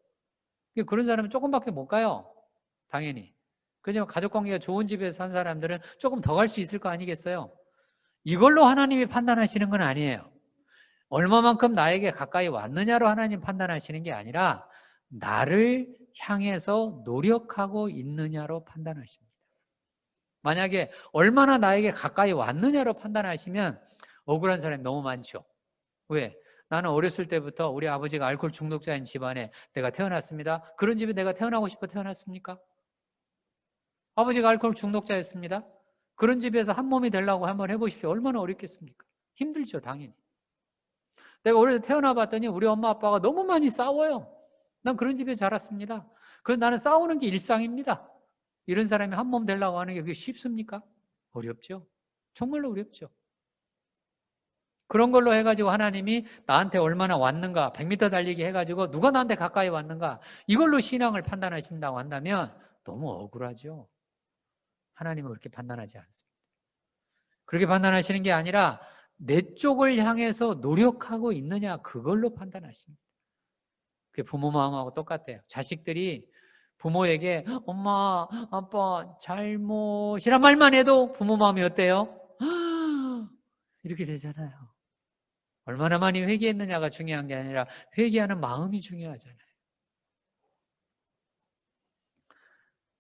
그런 사람은 조금밖에 못 가요. 당연히. 그렇지만 가족관계가 좋은 집에서 산 사람들은 조금 더 갈 수 있을 거 아니겠어요? 이걸로 하나님이 판단하시는 건 아니에요. 얼마만큼 나에게 가까이 왔느냐로 하나님 판단하시는 게 아니라 나를 향해서 노력하고 있느냐로 판단하십니다. 만약에 얼마나 나에게 가까이 왔느냐로 판단하시면 억울한 사람이 너무 많죠. 왜? 나는 어렸을 때부터 우리 아버지가 알코올 중독자인 집안에 내가 태어났습니다. 그런 집에 내가 태어나고 싶어 태어났습니까? 아버지가 알코올 중독자였습니다. 그런 집에서 한 몸이 되려고 한번 해보십시오. 얼마나 어렵겠습니까? 힘들죠, 당연히. 내가 어릴 때 태어나 봤더니 우리 엄마 아빠가 너무 많이 싸워요. 난 그런 집에 자랐습니다. 그래서 나는 싸우는 게 일상입니다. 이런 사람이 한 몸 되려고 하는 게 그게 쉽습니까? 어렵죠. 정말로 어렵죠. 그런 걸로 해가지고 하나님이 나한테 얼마나 왔는가 100m 달리기 해가지고 누가 나한테 가까이 왔는가 이걸로 신앙을 판단하신다고 한다면 너무 억울하죠. 하나님은 그렇게 판단하지 않습니다. 그렇게 판단하시는 게 아니라 내 쪽을 향해서 노력하고 있느냐 그걸로 판단하십니다. 그게 부모 마음하고 똑같아요. 자식들이 부모에게 엄마, 아빠 잘못이란 말만 해도 부모 마음이 어때요? 이렇게 되잖아요. 얼마나 많이 회개했느냐가 중요한 게 아니라 회개하는 마음이 중요하잖아요.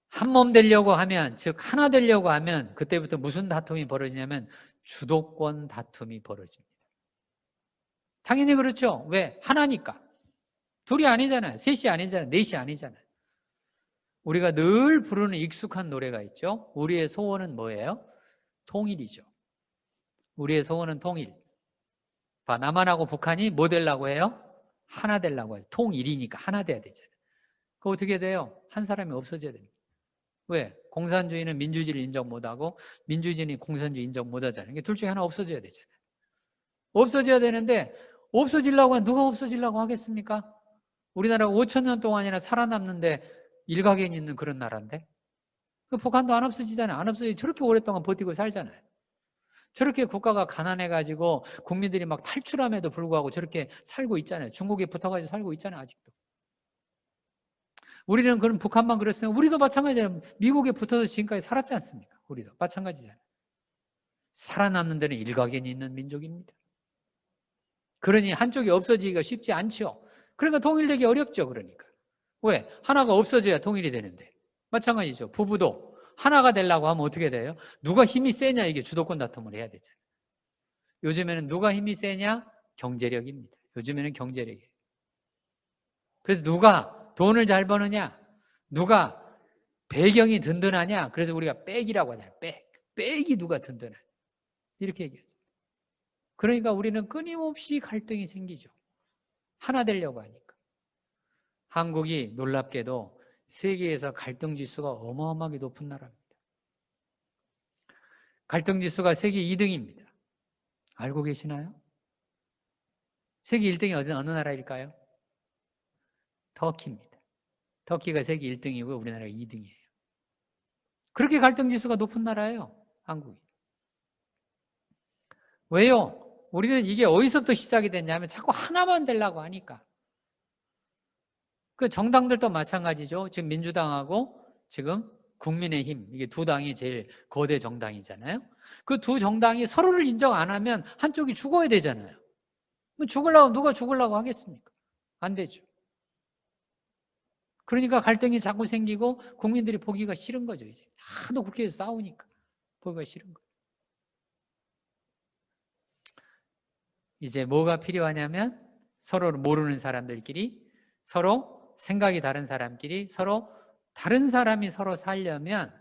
한 몸 되려고 하면, 즉 하나 되려고 하면 그때부터 무슨 다툼이 벌어지냐면 주도권 다툼이 벌어집니다. 당연히 그렇죠. 왜? 하나니까. 둘이 아니잖아요. 셋이 아니잖아요. 넷이 아니잖아요. 우리가 늘 부르는 익숙한 노래가 있죠. 우리의 소원은 뭐예요? 통일이죠. 우리의 소원은 통일. 남한하고 북한이 뭐 되려고 해요? 하나 되려고 해요. 통일이니까 하나 돼야 되잖아요. 그거 어떻게 돼요? 한 사람이 없어져야 됩니다. 왜? 공산주의는 민주주의를 인정 못하고 민주주의는 공산주의 인정 못하잖아요. 그러니까 둘 중에 하나 없어져야 되잖아요. 없어져야 되는데 없어지려고 하면 누가 없어지려고 하겠습니까? 우리나라가 5천 년 동안이나 살아남는데 일각에 있는 그런 나라인데 북한도 안 없어지잖아요. 안 없어지고 저렇게 오랫동안 버티고 살잖아요. 저렇게 국가가 가난해가지고 국민들이 막 탈출함에도 불구하고 저렇게 살고 있잖아요. 중국에 붙어가지고 살고 있잖아요. 아직도. 우리는 그럼 북한만 그랬으면 우리도 마찬가지잖아요. 미국에 붙어서 지금까지 살았지 않습니까? 우리도 마찬가지잖아요. 살아남는 데는 일각견이 있는 민족입니다. 그러니 한쪽이 없어지기가 쉽지 않죠. 그러니까 통일되기 어렵죠. 그러니까. 왜? 하나가 없어져야 통일이 되는데. 마찬가지죠. 부부도 하나가 되려고 하면 어떻게 돼요? 누가 힘이 세냐 이게 주도권 다툼을 해야 되잖아요. 요즘에는 누가 힘이 세냐? 경제력입니다. 요즘에는 경제력이에요. 그래서 누가 돈을 잘 버느냐? 누가 배경이 든든하냐? 그래서 우리가 백이라고 하잖아요. 백이 누가 든든하냐? 이렇게 얘기하죠. 그러니까 우리는 끊임없이 갈등이 생기죠. 하나 되려고 하니까. 한국이 놀랍게도 세계에서 갈등 지수가 어마어마하게 높은 나라입니다. 갈등 지수가 세계 2등입니다. 알고 계시나요? 세계 1등이 어느 나라일까요? 터키입니다. 터키가 세계 1등이고 우리나라가 2등이에요. 그렇게 갈등 지수가 높은 나라예요. 한국이. 왜요? 우리는 이게 어디서부터 시작이 됐냐면 자꾸 하나만 되려고 하니까. 그 정당들도 마찬가지죠. 지금 민주당하고 지금 국민의힘, 이게 두 당이 제일 거대 정당이잖아요. 그 두 정당이 서로를 인정 안 하면 한쪽이 죽어야 되잖아요. 죽으려고 누가 죽으려고 하겠습니까? 안 되죠. 그러니까 갈등이 자꾸 생기고 국민들이 보기가 싫은 거죠. 이제 하도 국회에서 싸우니까 보기가 싫은 거예요. 이제 뭐가 필요하냐면 서로를 모르는 사람들끼리, 서로 생각이 다른 사람끼리, 서로 다른 사람이 서로 살려면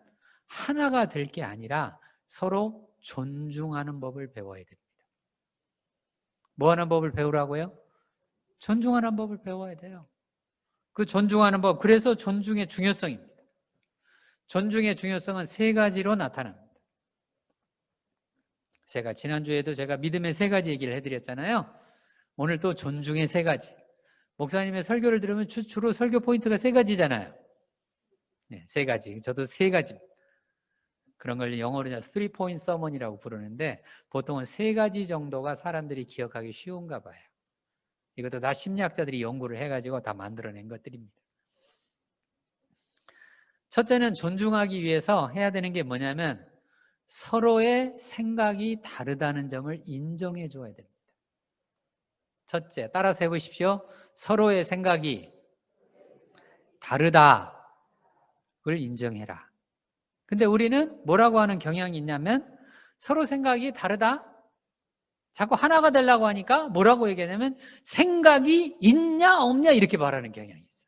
하나가 될 게 아니라 서로 존중하는 법을 배워야 됩니다. 뭐 하는 법을 배우라고요? 존중하는 법을 배워야 돼요. 그 존중하는 법, 그래서 존중의 중요성입니다. 존중의 중요성은 세 가지로 나타납니다. 제가 지난주에도 제가 믿음의 세 가지 얘기를 해드렸잖아요. 오늘 또 존중의 세 가지. 목사님의 설교를 들으면 주로 설교 포인트가 세 가지잖아요. 네, 세 가지. 저도 세 가지입니다. 그런 걸 영어로 3-point sermon이라고 부르는데 보통은 세 가지 정도가 사람들이 기억하기 쉬운가 봐요. 이것도 다 심리학자들이 연구를 해가지고 다 만들어낸 것들입니다. 첫째는 존중하기 위해서 해야 되는 게 뭐냐면 서로의 생각이 다르다는 점을 인정해 줘야 됩니다. 첫째, 따라서 해보십시오. 서로의 생각이 다르다를 인정해라. 근데 우리는 뭐라고 하는 경향이 있냐면 서로 생각이 다르다. 자꾸 하나가 되려고 하니까 뭐라고 얘기하냐면 생각이 있냐 없냐 이렇게 말하는 경향이 있어요.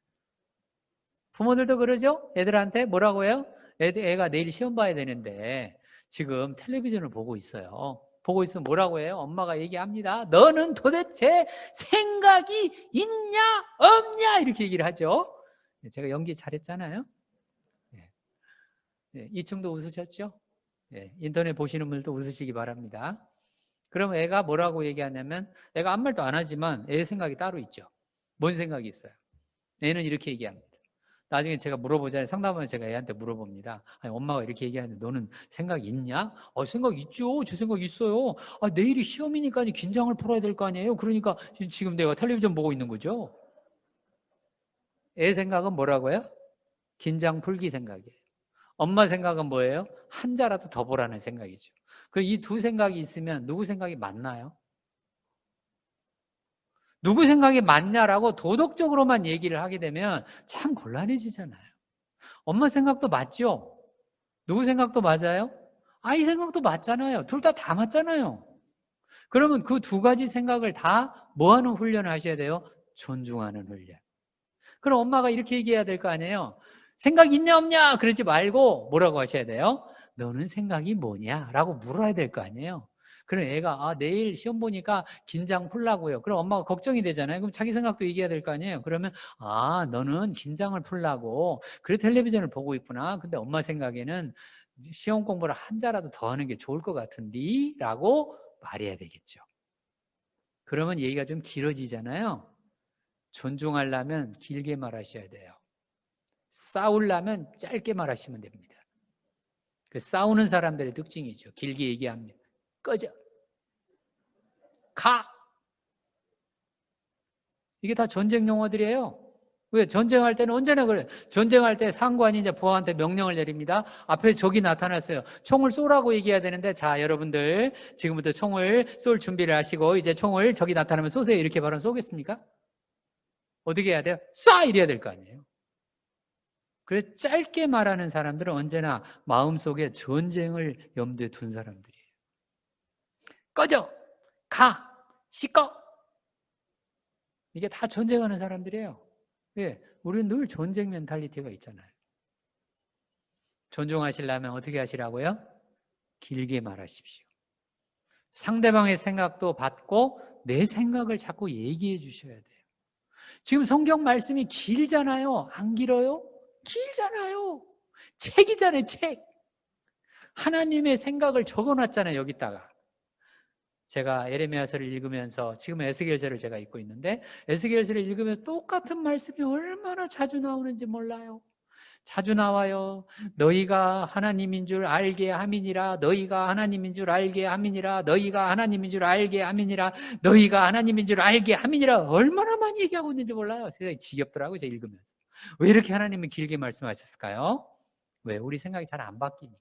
부모들도 그러죠? 애들한테 뭐라고 해요? 애가 내일 시험 봐야 되는데 지금 텔레비전을 보고 있어요. 보고 있으면 뭐라고 해요? 엄마가 얘기합니다. 너는 도대체 생각이 있냐 없냐 이렇게 얘기를 하죠. 제가 연기 잘했잖아요. 네, 2층도 웃으셨죠? 네, 인터넷 보시는 분들도 웃으시기 바랍니다. 그럼 애가 뭐라고 얘기하냐면 애가 아무 말도 안 하지만 애 생각이 따로 있죠. 뭔 생각이 있어요? 애는 이렇게 얘기합니다. 나중에 제가 물어보잖아요. 상담하면 제가 애한테 물어봅니다. 아니, 엄마가 이렇게 얘기하는데 너는 생각 있냐? 생각 있죠. 저 생각 있어요. 내일이 시험이니까 긴장을 풀어야 될 거 아니에요. 그러니까 지금 내가 텔레비전 보고 있는 거죠. 애 생각은 뭐라고요? 긴장 풀기 생각이에요. 엄마 생각은 뭐예요? 한 자라도 더 보라는 생각이죠. 그 이 두 생각이 있으면 누구 생각이 맞나요? 누구 생각이 맞냐라고 도덕적으로만 얘기를 하게 되면 참 곤란해지잖아요. 엄마 생각도 맞죠? 누구 생각도 맞아요? 아이 생각도 맞잖아요. 둘 다 맞잖아요. 그러면 그 두 가지 생각을 다 뭐 하는 훈련을 하셔야 돼요? 존중하는 훈련. 그럼 엄마가 이렇게 얘기해야 될 거 아니에요? 생각 있냐 없냐 그러지 말고 뭐라고 하셔야 돼요? 너는 생각이 뭐냐? 라고 물어야 될 거 아니에요? 그럼 애가 내일 시험 보니까 긴장 풀라고요. 그럼 엄마가 걱정이 되잖아요. 그럼 자기 생각도 얘기해야 될 거 아니에요? 그러면 너는 긴장을 풀라고 그래 텔레비전을 보고 있구나. 근데 엄마 생각에는 시험 공부를 한 자라도 더 하는 게 좋을 것 같은데? 라고 말해야 되겠죠. 그러면 얘기가 좀 길어지잖아요. 존중하려면 길게 말하셔야 돼요. 싸우려면 짧게 말하시면 됩니다. 싸우는 사람들의 특징이죠. 길게 얘기합니다. 꺼져. 가. 이게 다 전쟁 용어들이에요. 왜? 전쟁할 때는 언제나 그래요. 전쟁할 때 상관이 이제 부하한테 명령을 내립니다. 앞에 적이 나타났어요. 총을 쏘라고 얘기해야 되는데, 자, 여러분들, 지금부터 총을 쏠 준비를 하시고, 이제 총을 적이 나타나면 쏘세요. 이렇게 바로 쏘겠습니까? 어떻게 해야 돼요? 쏴! 이래야 될 거 아니에요. 그래서 짧게 말하는 사람들은 언제나 마음속에 전쟁을 염두에 둔 사람들이에요. 꺼져! 가! 씻어! 이게 다 전쟁하는 사람들이에요. 왜? 우리는 늘 전쟁 멘탈리티가 있잖아요. 존중하시려면 어떻게 하시라고요? 길게 말하십시오. 상대방의 생각도 받고 내 생각을 자꾸 얘기해 주셔야 돼요. 지금 성경 말씀이 길잖아요. 안 길어요? 길잖아요. 책이잖아요, 책. 하나님의 생각을 적어놨잖아요, 여기다가. 제가 에레미야서를 읽으면서 지금 에스겔서를 제가 읽고 있는데 에스겔서를 읽으면서 똑같은 말씀이 얼마나 자주 나오는지 몰라요. 자주 나와요. 너희가 하나님인 줄 알게 함이니라. 너희가 하나님인 줄 알게 함이니라. 너희가 하나님인 줄 알게 함이니라. 너희가 하나님인 줄 알게 함이니라. 얼마나 많이 얘기하고 있는지 몰라요. 세상이 지겹더라고요, 제가 읽으면서. 왜 이렇게 하나님은 길게 말씀하셨을까요? 왜? 우리 생각이 잘 안 바뀌니까.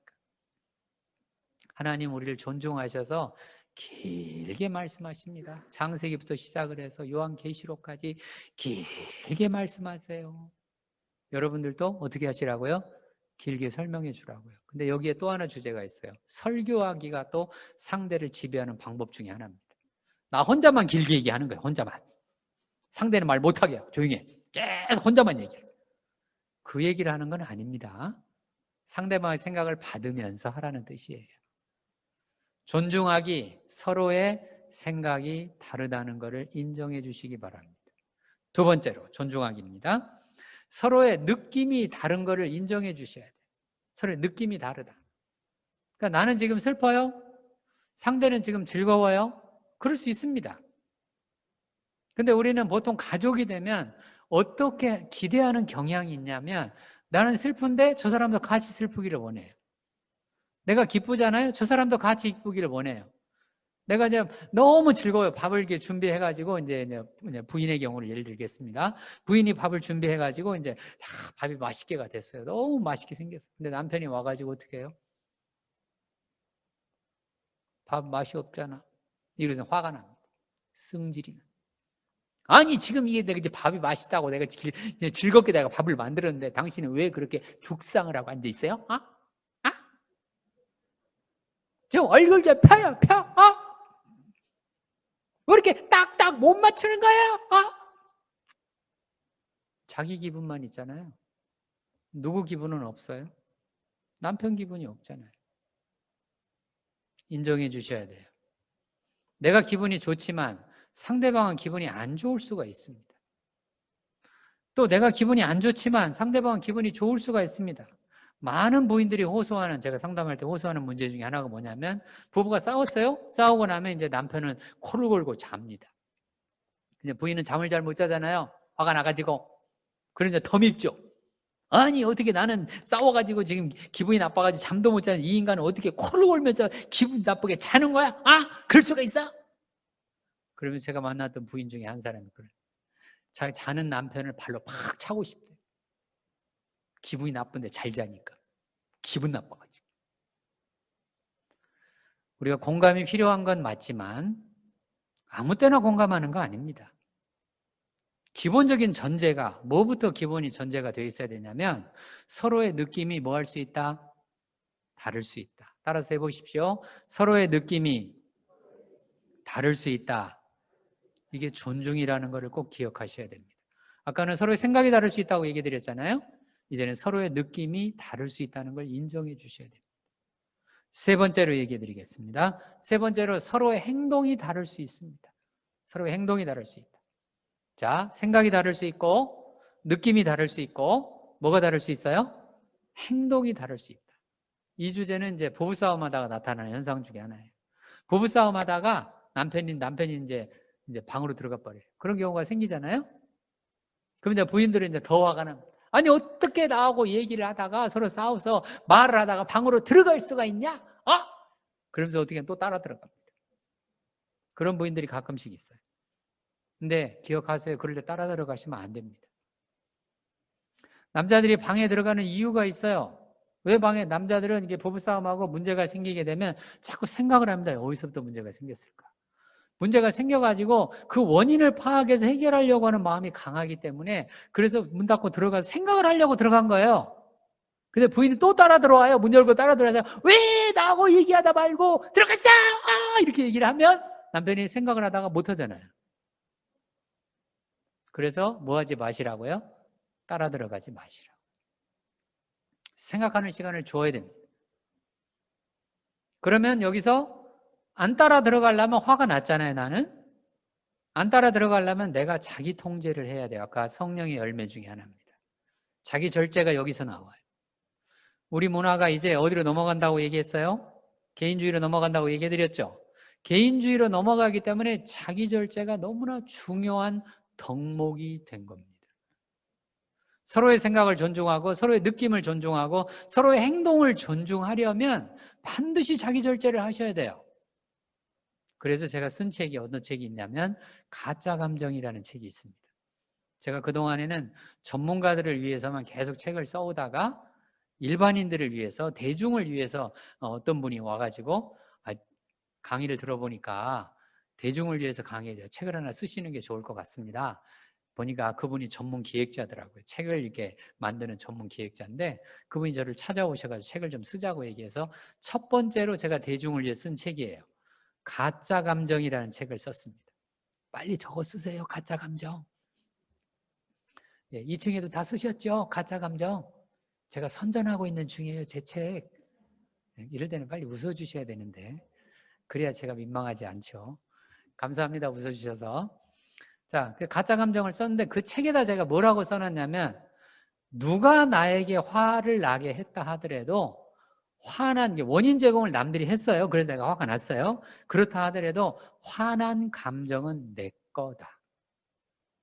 하나님 우리를 존중하셔서 길게 말씀하십니다. 창세기부터 시작을 해서 요한계시록까지 길게 말씀하세요. 여러분들도 어떻게 하시라고요? 길게 설명해 주라고요. 근데 여기에 또 하나 주제가 있어요. 설교하기가 또 상대를 지배하는 방법 중에 하나입니다. 나 혼자만 길게 얘기하는 거예요. 혼자만. 상대는 말 못하게 하고 조용히 해. 계속 혼자만 얘기해요. 그 얘기를 하는 건 아닙니다. 상대방의 생각을 받으면서 하라는 뜻이에요. 존중하기, 서로의 생각이 다르다는 것을 인정해 주시기 바랍니다. 두 번째로 존중하기입니다. 서로의 느낌이 다른 것을 인정해 주셔야 돼요. 서로의 느낌이 다르다. 그러니까 나는 지금 슬퍼요? 상대는 지금 즐거워요? 그럴 수 있습니다. 근데 우리는 보통 가족이 되면 어떻게 기대하는 경향이 있냐면 나는 슬픈데 저 사람도 같이 슬프기를 원해요. 내가 기쁘잖아요? 저 사람도 같이 기쁘기를 원해요. 내가 이제 너무 즐거워요. 밥을 이렇게 준비해가지고, 이제 부인의 경우를 예를 들겠습니다. 부인이 밥을 준비해가지고, 이제 다 밥이 맛있게가 됐어요. 너무 맛있게 생겼어요. 근데 남편이 와가지고 어떻게 해요? 밥 맛이 없잖아. 이러면서 화가 납니다. 승질이 나. 아니, 지금 이게 내가 이제 밥이 맛있다고 내가 이제 즐겁게 내가 밥을 만들었는데 당신은 왜 그렇게 죽상을 하고 앉아있어요? 지금 얼굴 좀 펴요, 펴, 왜 이렇게 딱딱 못 맞추는 거예요? 자기 기분만 있잖아요. 누구 기분은 없어요? 남편 기분이 없잖아요. 인정해 주셔야 돼요. 내가 기분이 좋지만 상대방은 기분이 안 좋을 수가 있습니다. 또 내가 기분이 안 좋지만 상대방은 기분이 좋을 수가 있습니다. 많은 부인들이 호소하는, 제가 상담할 때 호소하는 문제 중에 하나가 뭐냐면 부부가 싸웠어요? 싸우고 나면 이제 남편은 코를 골고 잡니다. 근데 부인은 잠을 잘 못 자잖아요. 화가 나가지고. 그러니까 더 밉죠. 아니 어떻게 나는 싸워가지고 지금 기분이 나빠가지고 잠도 못 자는 이 인간은 어떻게 코를 골면서 기분 나쁘게 자는 거야? 그럴 수가 있어? 그러면 제가 만났던 부인 중에 한 사람이 그래요. 자는 남편을 발로 팍 차고 싶대. 기분이 나쁜데 잘 자니까. 기분 나빠가지고. 우리가 공감이 필요한 건 맞지만 아무 때나 공감하는 거 아닙니다. 기본적인 전제가, 뭐부터 기본이 전제가 되어 있어야 되냐면 서로의 느낌이 뭐 할 수 있다? 다를 수 있다. 따라서 해보십시오. 서로의 느낌이 다를 수 있다. 이게 존중이라는 것을 꼭 기억하셔야 됩니다. 아까는 서로의 생각이 다를 수 있다고 얘기 드렸잖아요. 이제는 서로의 느낌이 다를 수 있다는 걸 인정해 주셔야 됩니다. 세 번째로 얘기해 드리겠습니다. 세 번째로 서로의 행동이 다를 수 있습니다. 서로의 행동이 다를 수 있다. 자, 생각이 다를 수 있고 느낌이 다를 수 있고 뭐가 다를 수 있어요? 행동이 다를 수 있다. 이 주제는 이제 부부싸움 하다가 나타나는 현상 중에 하나예요. 부부싸움 하다가 남편이 이제 방으로 들어가 버려요. 그런 경우가 생기잖아요. 그럼 이제 부인들은 이제 더 화가 납니다. 아니 어떻게 나하고 얘기를 하다가 서로 싸워서 말을 하다가 방으로 들어갈 수가 있냐? 그러면서 어떻게 또 따라 들어갑니다. 그런 부인들이 가끔씩 있어요. 근데 기억하세요. 그럴 때 따라 들어가시면 안 됩니다. 남자들이 방에 들어가는 이유가 있어요. 왜 방에 남자들은 이게 부부싸움하고 문제가 생기게 되면 자꾸 생각을 합니다. 어디서부터 문제가 생겼을까? 문제가 생겨가지고 그 원인을 파악해서 해결하려고 하는 마음이 강하기 때문에 그래서 문 닫고 들어가서 생각을 하려고 들어간 거예요. 근데 부인이 또 따라 들어와요. 문 열고 따라 들어와서 왜 나하고 얘기하다 말고 들어갔어! 이렇게 얘기를 하면 남편이 생각을 하다가 못 하잖아요. 그래서 뭐 하지 마시라고요? 따라 들어가지 마시라고. 생각하는 시간을 줘야 됩니다. 그러면 여기서 안 따라 들어가려면 화가 났잖아요, 나는. 안 따라 들어가려면 내가 자기 통제를 해야 돼요. 아까 성령의 열매 중에 하나입니다. 자기 절제가 여기서 나와요. 우리 문화가 이제 어디로 넘어간다고 얘기했어요? 개인주의로 넘어간다고 얘기해드렸죠? 개인주의로 넘어가기 때문에 자기 절제가 너무나 중요한 덕목이 된 겁니다. 서로의 생각을 존중하고 서로의 느낌을 존중하고 서로의 행동을 존중하려면 반드시 자기 절제를 하셔야 돼요. 그래서 제가 쓴 책이 어떤 책이 있냐면 가짜 감정이라는 책이 있습니다. 제가 그동안에는 전문가들을 위해서만 계속 책을 써오다가 일반인들을 위해서, 대중을 위해서 어떤 분이 와가지고 강의를 들어보니까 대중을 위해서 강의해서 책을 하나 쓰시는 게 좋을 것 같습니다. 보니까 그분이 전문 기획자더라고요. 책을 이렇게 만드는 전문 기획자인데 그분이 저를 찾아오셔가지고 책을 좀 쓰자고 얘기해서 첫 번째로 제가 대중을 위해 쓴 책이에요. 가짜 감정이라는 책을 썼습니다. 빨리 적어 쓰세요. 가짜 감정. 2층에도 다 쓰셨죠? 가짜 감정. 제가 선전하고 있는 중이에요. 제 책. 이럴 때는 빨리 웃어주셔야 되는데 그래야 제가 민망하지 않죠. 감사합니다. 웃어주셔서. 자, 그 가짜 감정을 썼는데 그 책에다 제가 뭐라고 써놨냐면 누가 나에게 화를 나게 했다 하더라도 화난 게 원인 제공을 남들이 했어요. 그래서 내가 화가 났어요. 그렇다 하더라도 화난 감정은 내 거다.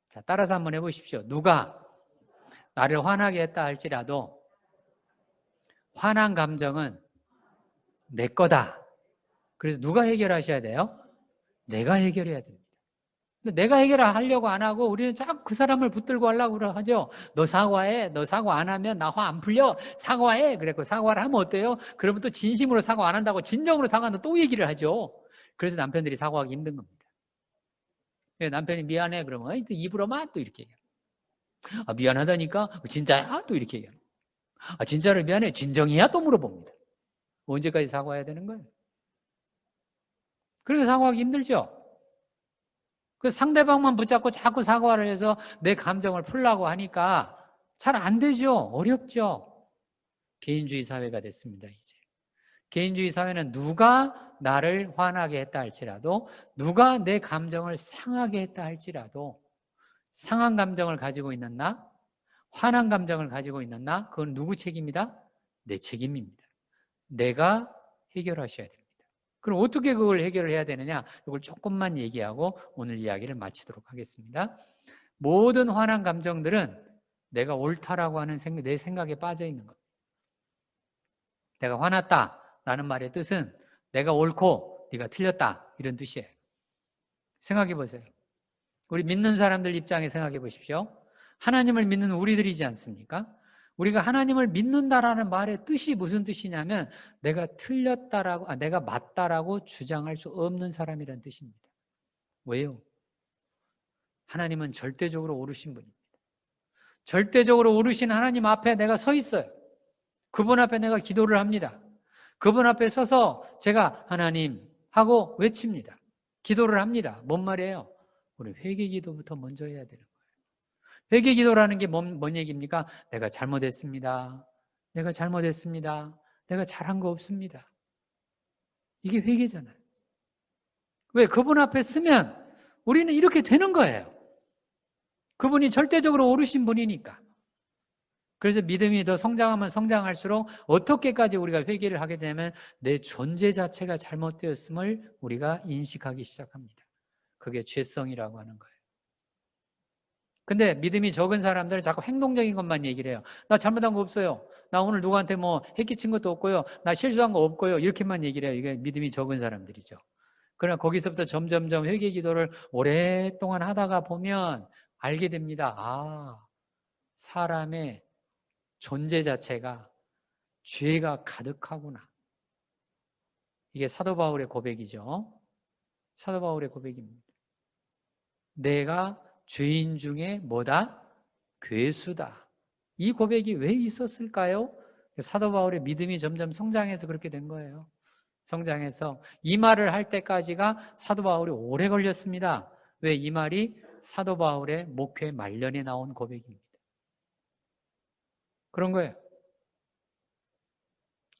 자, 따라서 한번 해보십시오. 누가 나를 화나게 했다 할지라도 화난 감정은 내 거다. 그래서 누가 해결하셔야 돼요? 내가 해결해야 됩니다. 근데 내가 해결하려고 안 하고 우리는 자꾸 그 사람을 붙들고 하려고 하죠. 너 사과해. 너 사과 안 하면 나 화 안 풀려. 사과해. 그래서 사과를 하면 어때요? 그러면 또 진심으로 사과 안 한다고 진정으로 사과한다 또 얘기를 하죠. 그래서 남편들이 사과하기 힘든 겁니다. 남편이 미안해 그러면 또 입으로만 또 이렇게 얘기해요. 미안하다니까? 진짜야? 또 이렇게 얘기해요. 진짜로 미안해? 진정이야? 또 물어봅니다. 언제까지 사과해야 되는 거예요? 그렇게 사과하기 힘들죠? 그 상대방만 붙잡고 자꾸 사과를 해서 내 감정을 풀려고 하니까 잘 안 되죠. 어렵죠. 개인주의 사회가 됐습니다. 이제 개인주의 사회는 누가 나를 화나게 했다 할지라도 누가 내 감정을 상하게 했다 할지라도 상한 감정을 가지고 있는 나, 화난 감정을 가지고 있는 나, 그건 누구 책임이다? 내 책임입니다. 내가 해결하셔야 됩니다. 그럼 어떻게 그걸 해결을 해야 되느냐? 이걸 조금만 얘기하고 오늘 이야기를 마치도록 하겠습니다. 모든 화난 감정들은 내가 옳다라고 하는 내 생각에 빠져 있는 겁니다. 내가 화났다라는 말의 뜻은 내가 옳고 네가 틀렸다 이런 뜻이에요. 생각해 보세요. 우리 믿는 사람들 입장에 생각해 보십시오. 하나님을 믿는 우리들이지 않습니까? 우리가 하나님을 믿는다라는 말의 뜻이 무슨 뜻이냐면 내가 틀렸다라고, 내가 맞다라고 주장할 수 없는 사람이라는 뜻입니다. 왜요? 하나님은 절대적으로 옳으신 분입니다. 절대적으로 옳으신 하나님 앞에 내가 서 있어요. 그분 앞에 내가 기도를 합니다. 그분 앞에 서서 제가 하나님 하고 외칩니다. 기도를 합니다. 뭔 말이에요? 우리 회개 기도부터 먼저 해야 되는 거예요. 회개 기도라는 게 뭔 얘기입니까? 내가 잘못했습니다. 내가 잘못했습니다. 내가 잘한 거 없습니다. 이게 회개잖아요. 왜? 그분 앞에 쓰면 우리는 이렇게 되는 거예요. 그분이 절대적으로 옳으신 분이니까. 그래서 믿음이 더 성장하면 성장할수록 어떻게까지 우리가 회개를 하게 되면 내 존재 자체가 잘못되었음을 우리가 인식하기 시작합니다. 그게 죄성이라고 하는 거예요. 근데 믿음이 적은 사람들은 자꾸 행동적인 것만 얘기를 해요. 나 잘못한 거 없어요. 나 오늘 누구한테 뭐 해끼친 것도 없고요. 나 실수한 거 없고요. 이렇게만 얘기를 해요. 이게 믿음이 적은 사람들이죠. 그러나 거기서부터 점점점 회개 기도를 오랫동안 하다가 보면 알게 됩니다. 아, 사람의 존재 자체가 죄가 가득하구나. 이게 사도 바울의 고백이죠. 사도 바울의 고백입니다. 내가 죄인 중에 뭐다? 괴수다. 이 고백이 왜 있었을까요? 사도 바울의 믿음이 점점 성장해서 그렇게 된 거예요. 성장해서 이 말을 할 때까지가 사도 바울이 오래 걸렸습니다. 왜? 이 말이 사도 바울의 목회 말년에 나온 고백입니다. 그런 거예요.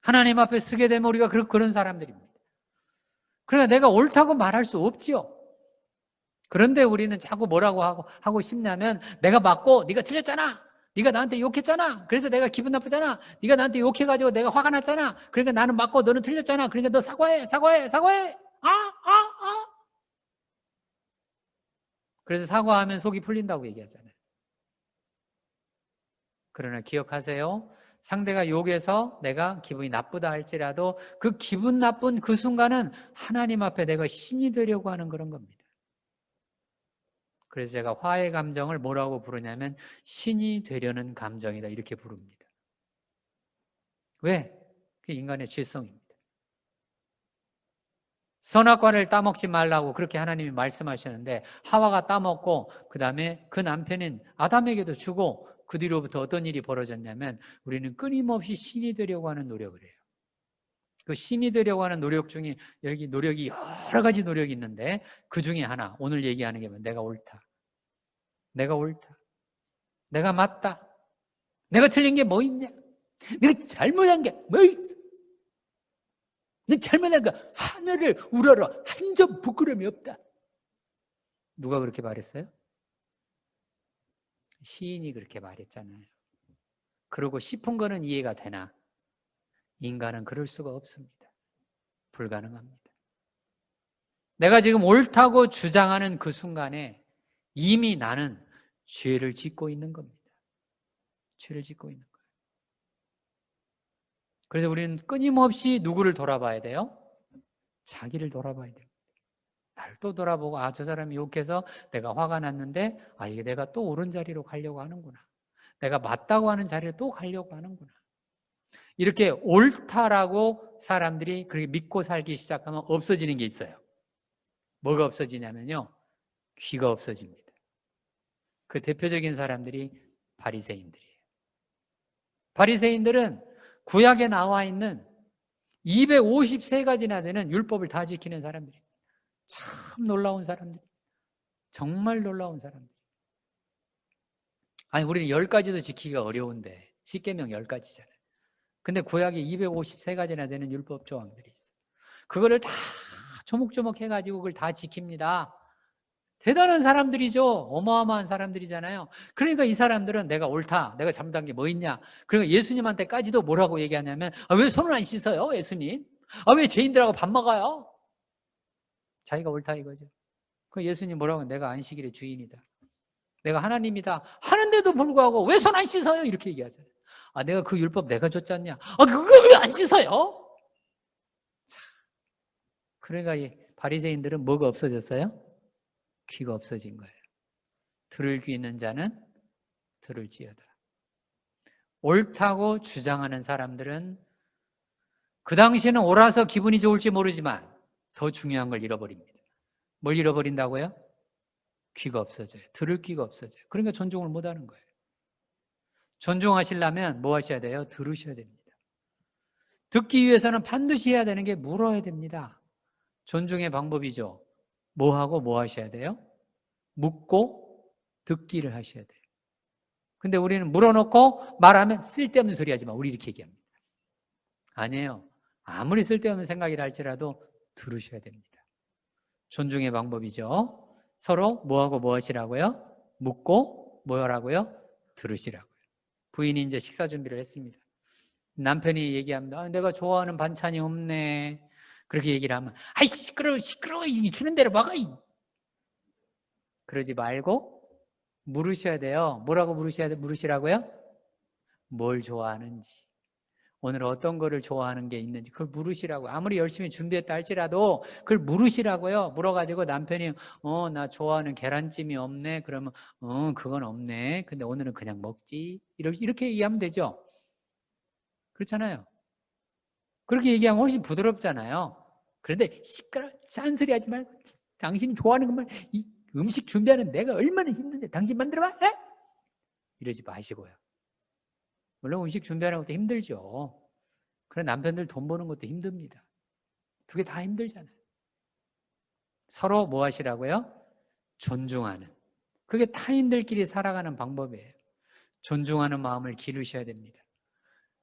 하나님 앞에 서게 되면 우리가 그런 사람들입니다. 그러나 내가 옳다고 말할 수 없지요. 그런데 우리는 자꾸 뭐라고 하고 싶냐면 내가 맞고 네가 틀렸잖아. 네가 나한테 욕했잖아. 그래서 내가 기분 나쁘잖아. 네가 나한테 욕해가지고 내가 화가 났잖아. 그러니까 나는 맞고 너는 틀렸잖아. 그러니까 너 사과해. 그래서 사과하면 속이 풀린다고 얘기하잖아요. 그러나 기억하세요. 상대가 욕해서 내가 기분이 나쁘다 할지라도 그 기분 나쁜 그 순간은 하나님 앞에 내가 신이 되려고 하는 그런 겁니다. 그래서 제가 화의 감정을 뭐라고 부르냐면 신이 되려는 감정이다 이렇게 부릅니다. 왜? 그게 인간의 죄성입니다. 선악과를 따먹지 말라고 그렇게 하나님이 말씀하셨는데 하와가 따먹고 그 다음에 그 남편인 아담에게도 주고 그 뒤로부터 어떤 일이 벌어졌냐면 우리는 끊임없이 신이 되려고 하는 노력을 해요. 그 신이 되려고 하는 노력 중에 여기 노력이 여러 가지 노력이 있는데 그 중에 하나 오늘 얘기하는 게 내가 옳다. 내가 옳다. 내가 맞다. 내가 틀린 게 뭐 있냐? 내가 잘못한 게 뭐 있어? 내가 잘못한 거 하늘을 우러러 한 점 부끄러움이 없다. 누가 그렇게 말했어요? 시인이 그렇게 말했잖아요. 그러고 싶은 거는 이해가 되나? 인간은 그럴 수가 없습니다. 불가능합니다. 내가 지금 옳다고 주장하는 그 순간에 이미 나는 죄를 짓고 있는 겁니다. 죄를 짓고 있는 거예요. 그래서 우리는 끊임없이 누구를 돌아봐야 돼요? 자기를 돌아봐야 돼요. 나를 또 돌아보고 저 사람이 욕해서 내가 화가 났는데 이게 내가 또 옳은 자리로 가려고 하는구나. 내가 맞다고 하는 자리로 또 가려고 하는구나. 이렇게 옳다라고 사람들이 그렇게 믿고 살기 시작하면 없어지는 게 있어요. 뭐가 없어지냐면요. 귀가 없어집니다. 그 대표적인 사람들이 바리새인들이에요. 바리새인들은 구약에 나와 있는 253가지나 되는 율법을 다 지키는 사람들이에요. 참 놀라운 사람들. 정말 놀라운 사람들. 우리는 10가지도 지키기가 어려운데 10계명 10가지잖아요. 근데 구약에 253가지나 되는 율법 조항들이 있어요. 그거를 다 조목조목 해가지고 그걸 다 지킵니다. 대단한 사람들이죠. 어마어마한 사람들이잖아요. 그러니까 이 사람들은 내가 옳다, 내가 잘못한 게 뭐 있냐. 그러니까 예수님한테까지도 뭐라고 얘기하냐면 왜 손을 안 씻어요, 예수님? 왜 죄인들하고 밥 먹어요? 자기가 옳다 이거죠. 그 예수님 뭐라고? 내가 안식일의 주인이다. 내가 하나님이다. 하는데도 불구하고 왜 손 안 씻어요? 이렇게 얘기하잖아요. 내가 그 율법 내가 줬지 않냐? 그걸 왜 안 씻어요? 자, 그러니까 이 바리새인들은 뭐가 없어졌어요? 귀가 없어진 거예요. 들을 귀 있는 자는 들을지어다. 옳다고 주장하는 사람들은 그 당시에는 옳아서 기분이 좋을지 모르지만 더 중요한 걸 잃어버립니다. 뭘 잃어버린다고요? 귀가 없어져요. 들을 귀가 없어져요. 그러니까 존중을 못하는 거예요. 존중하시려면 뭐 하셔야 돼요? 들으셔야 됩니다. 듣기 위해서는 반드시 해야 되는 게 물어야 됩니다. 존중의 방법이죠. 뭐 하고 뭐 하셔야 돼요? 묻고 듣기를 하셔야 돼요. 근데 우리는 물어놓고 말하면 쓸데없는 소리 하지 마. 우리 이렇게 얘기합니다. 아니에요. 아무리 쓸데없는 생각이라 할지라도 들으셔야 됩니다. 존중의 방법이죠. 서로 뭐하고 뭐 하시라고요? 묻고 뭐라고요? 들으시라고요. 부인이 이제 식사 준비를 했습니다. 남편이 얘기합니다. 내가 좋아하는 반찬이 없네. 그렇게 얘기를 하면 아이 시끄러워 주는 대로 먹어. 그러지 말고 물으셔야 돼요. 뭐라고 물으시라고요? 뭘 좋아하는지, 오늘 어떤 거를 좋아하는 게 있는지 그걸 물으시라고요. 아무리 열심히 준비했다 할지라도 그걸 물으시라고요. 물어가지고 남편이 나 좋아하는 계란찜이 없네. 그러면 그건 없네. 근데 오늘은 그냥 먹지. 이렇게 얘기하면 되죠. 그렇잖아요. 그렇게 얘기하면 훨씬 부드럽잖아요. 그런데 시끄러 싼소리 하지 말고 당신이 좋아하는 것만 이 음식 준비하는 내가 얼마나 힘든데 당신 만들어봐? 에? 이러지 마시고요. 물론 음식 준비하는 것도 힘들죠. 그런 남편들 돈 버는 것도 힘듭니다. 두 개 다 힘들잖아요. 서로 뭐 하시라고요? 존중하는. 그게 타인들끼리 살아가는 방법이에요. 존중하는 마음을 기르셔야 됩니다.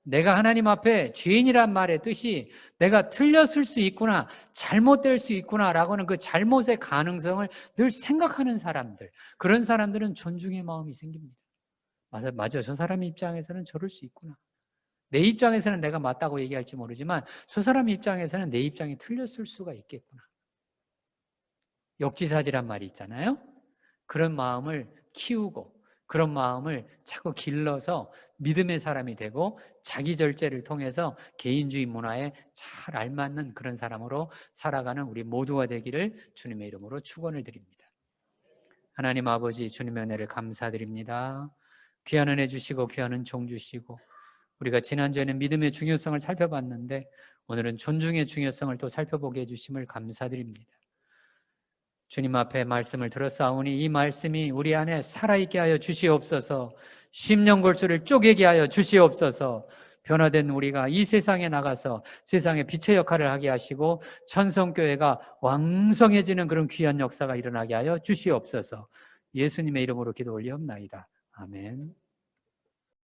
내가 하나님 앞에 죄인이란 말의 뜻이 내가 틀렸을 수 있구나, 잘못될 수 있구나라고는 그 잘못의 가능성을 늘 생각하는 사람들, 그런 사람들은 존중의 마음이 생깁니다. 맞아. 저 사람 입장에서는 저럴 수 있구나. 내 입장에서는 내가 맞다고 얘기할지 모르지만 저 사람 입장에서는 내 입장이 틀렸을 수가 있겠구나. 역지사지란 말이 있잖아요. 그런 마음을 키우고 그런 마음을 자꾸 길러서 믿음의 사람이 되고 자기 절제를 통해서 개인주의 문화에 잘 알맞는 그런 사람으로 살아가는 우리 모두가 되기를 주님의 이름으로 축원을 드립니다. 하나님 아버지, 주님의 은혜를 감사드립니다. 귀한 은혜 주시고 귀한 은총 주시고 우리가 지난주에는 믿음의 중요성을 살펴봤는데 오늘은 존중의 중요성을 또 살펴보게 해주심을 감사드립니다. 주님 앞에 말씀을 들었사오니 이 말씀이 우리 안에 살아있게 하여 주시옵소서. 심령골수를 쪼개게 하여 주시옵소서. 변화된 우리가 이 세상에 나가서 세상의 빛의 역할을 하게 하시고 천성교회가 왕성해지는 그런 귀한 역사가 일어나게 하여 주시옵소서. 예수님의 이름으로 기도 올리옵나이다. 아멘.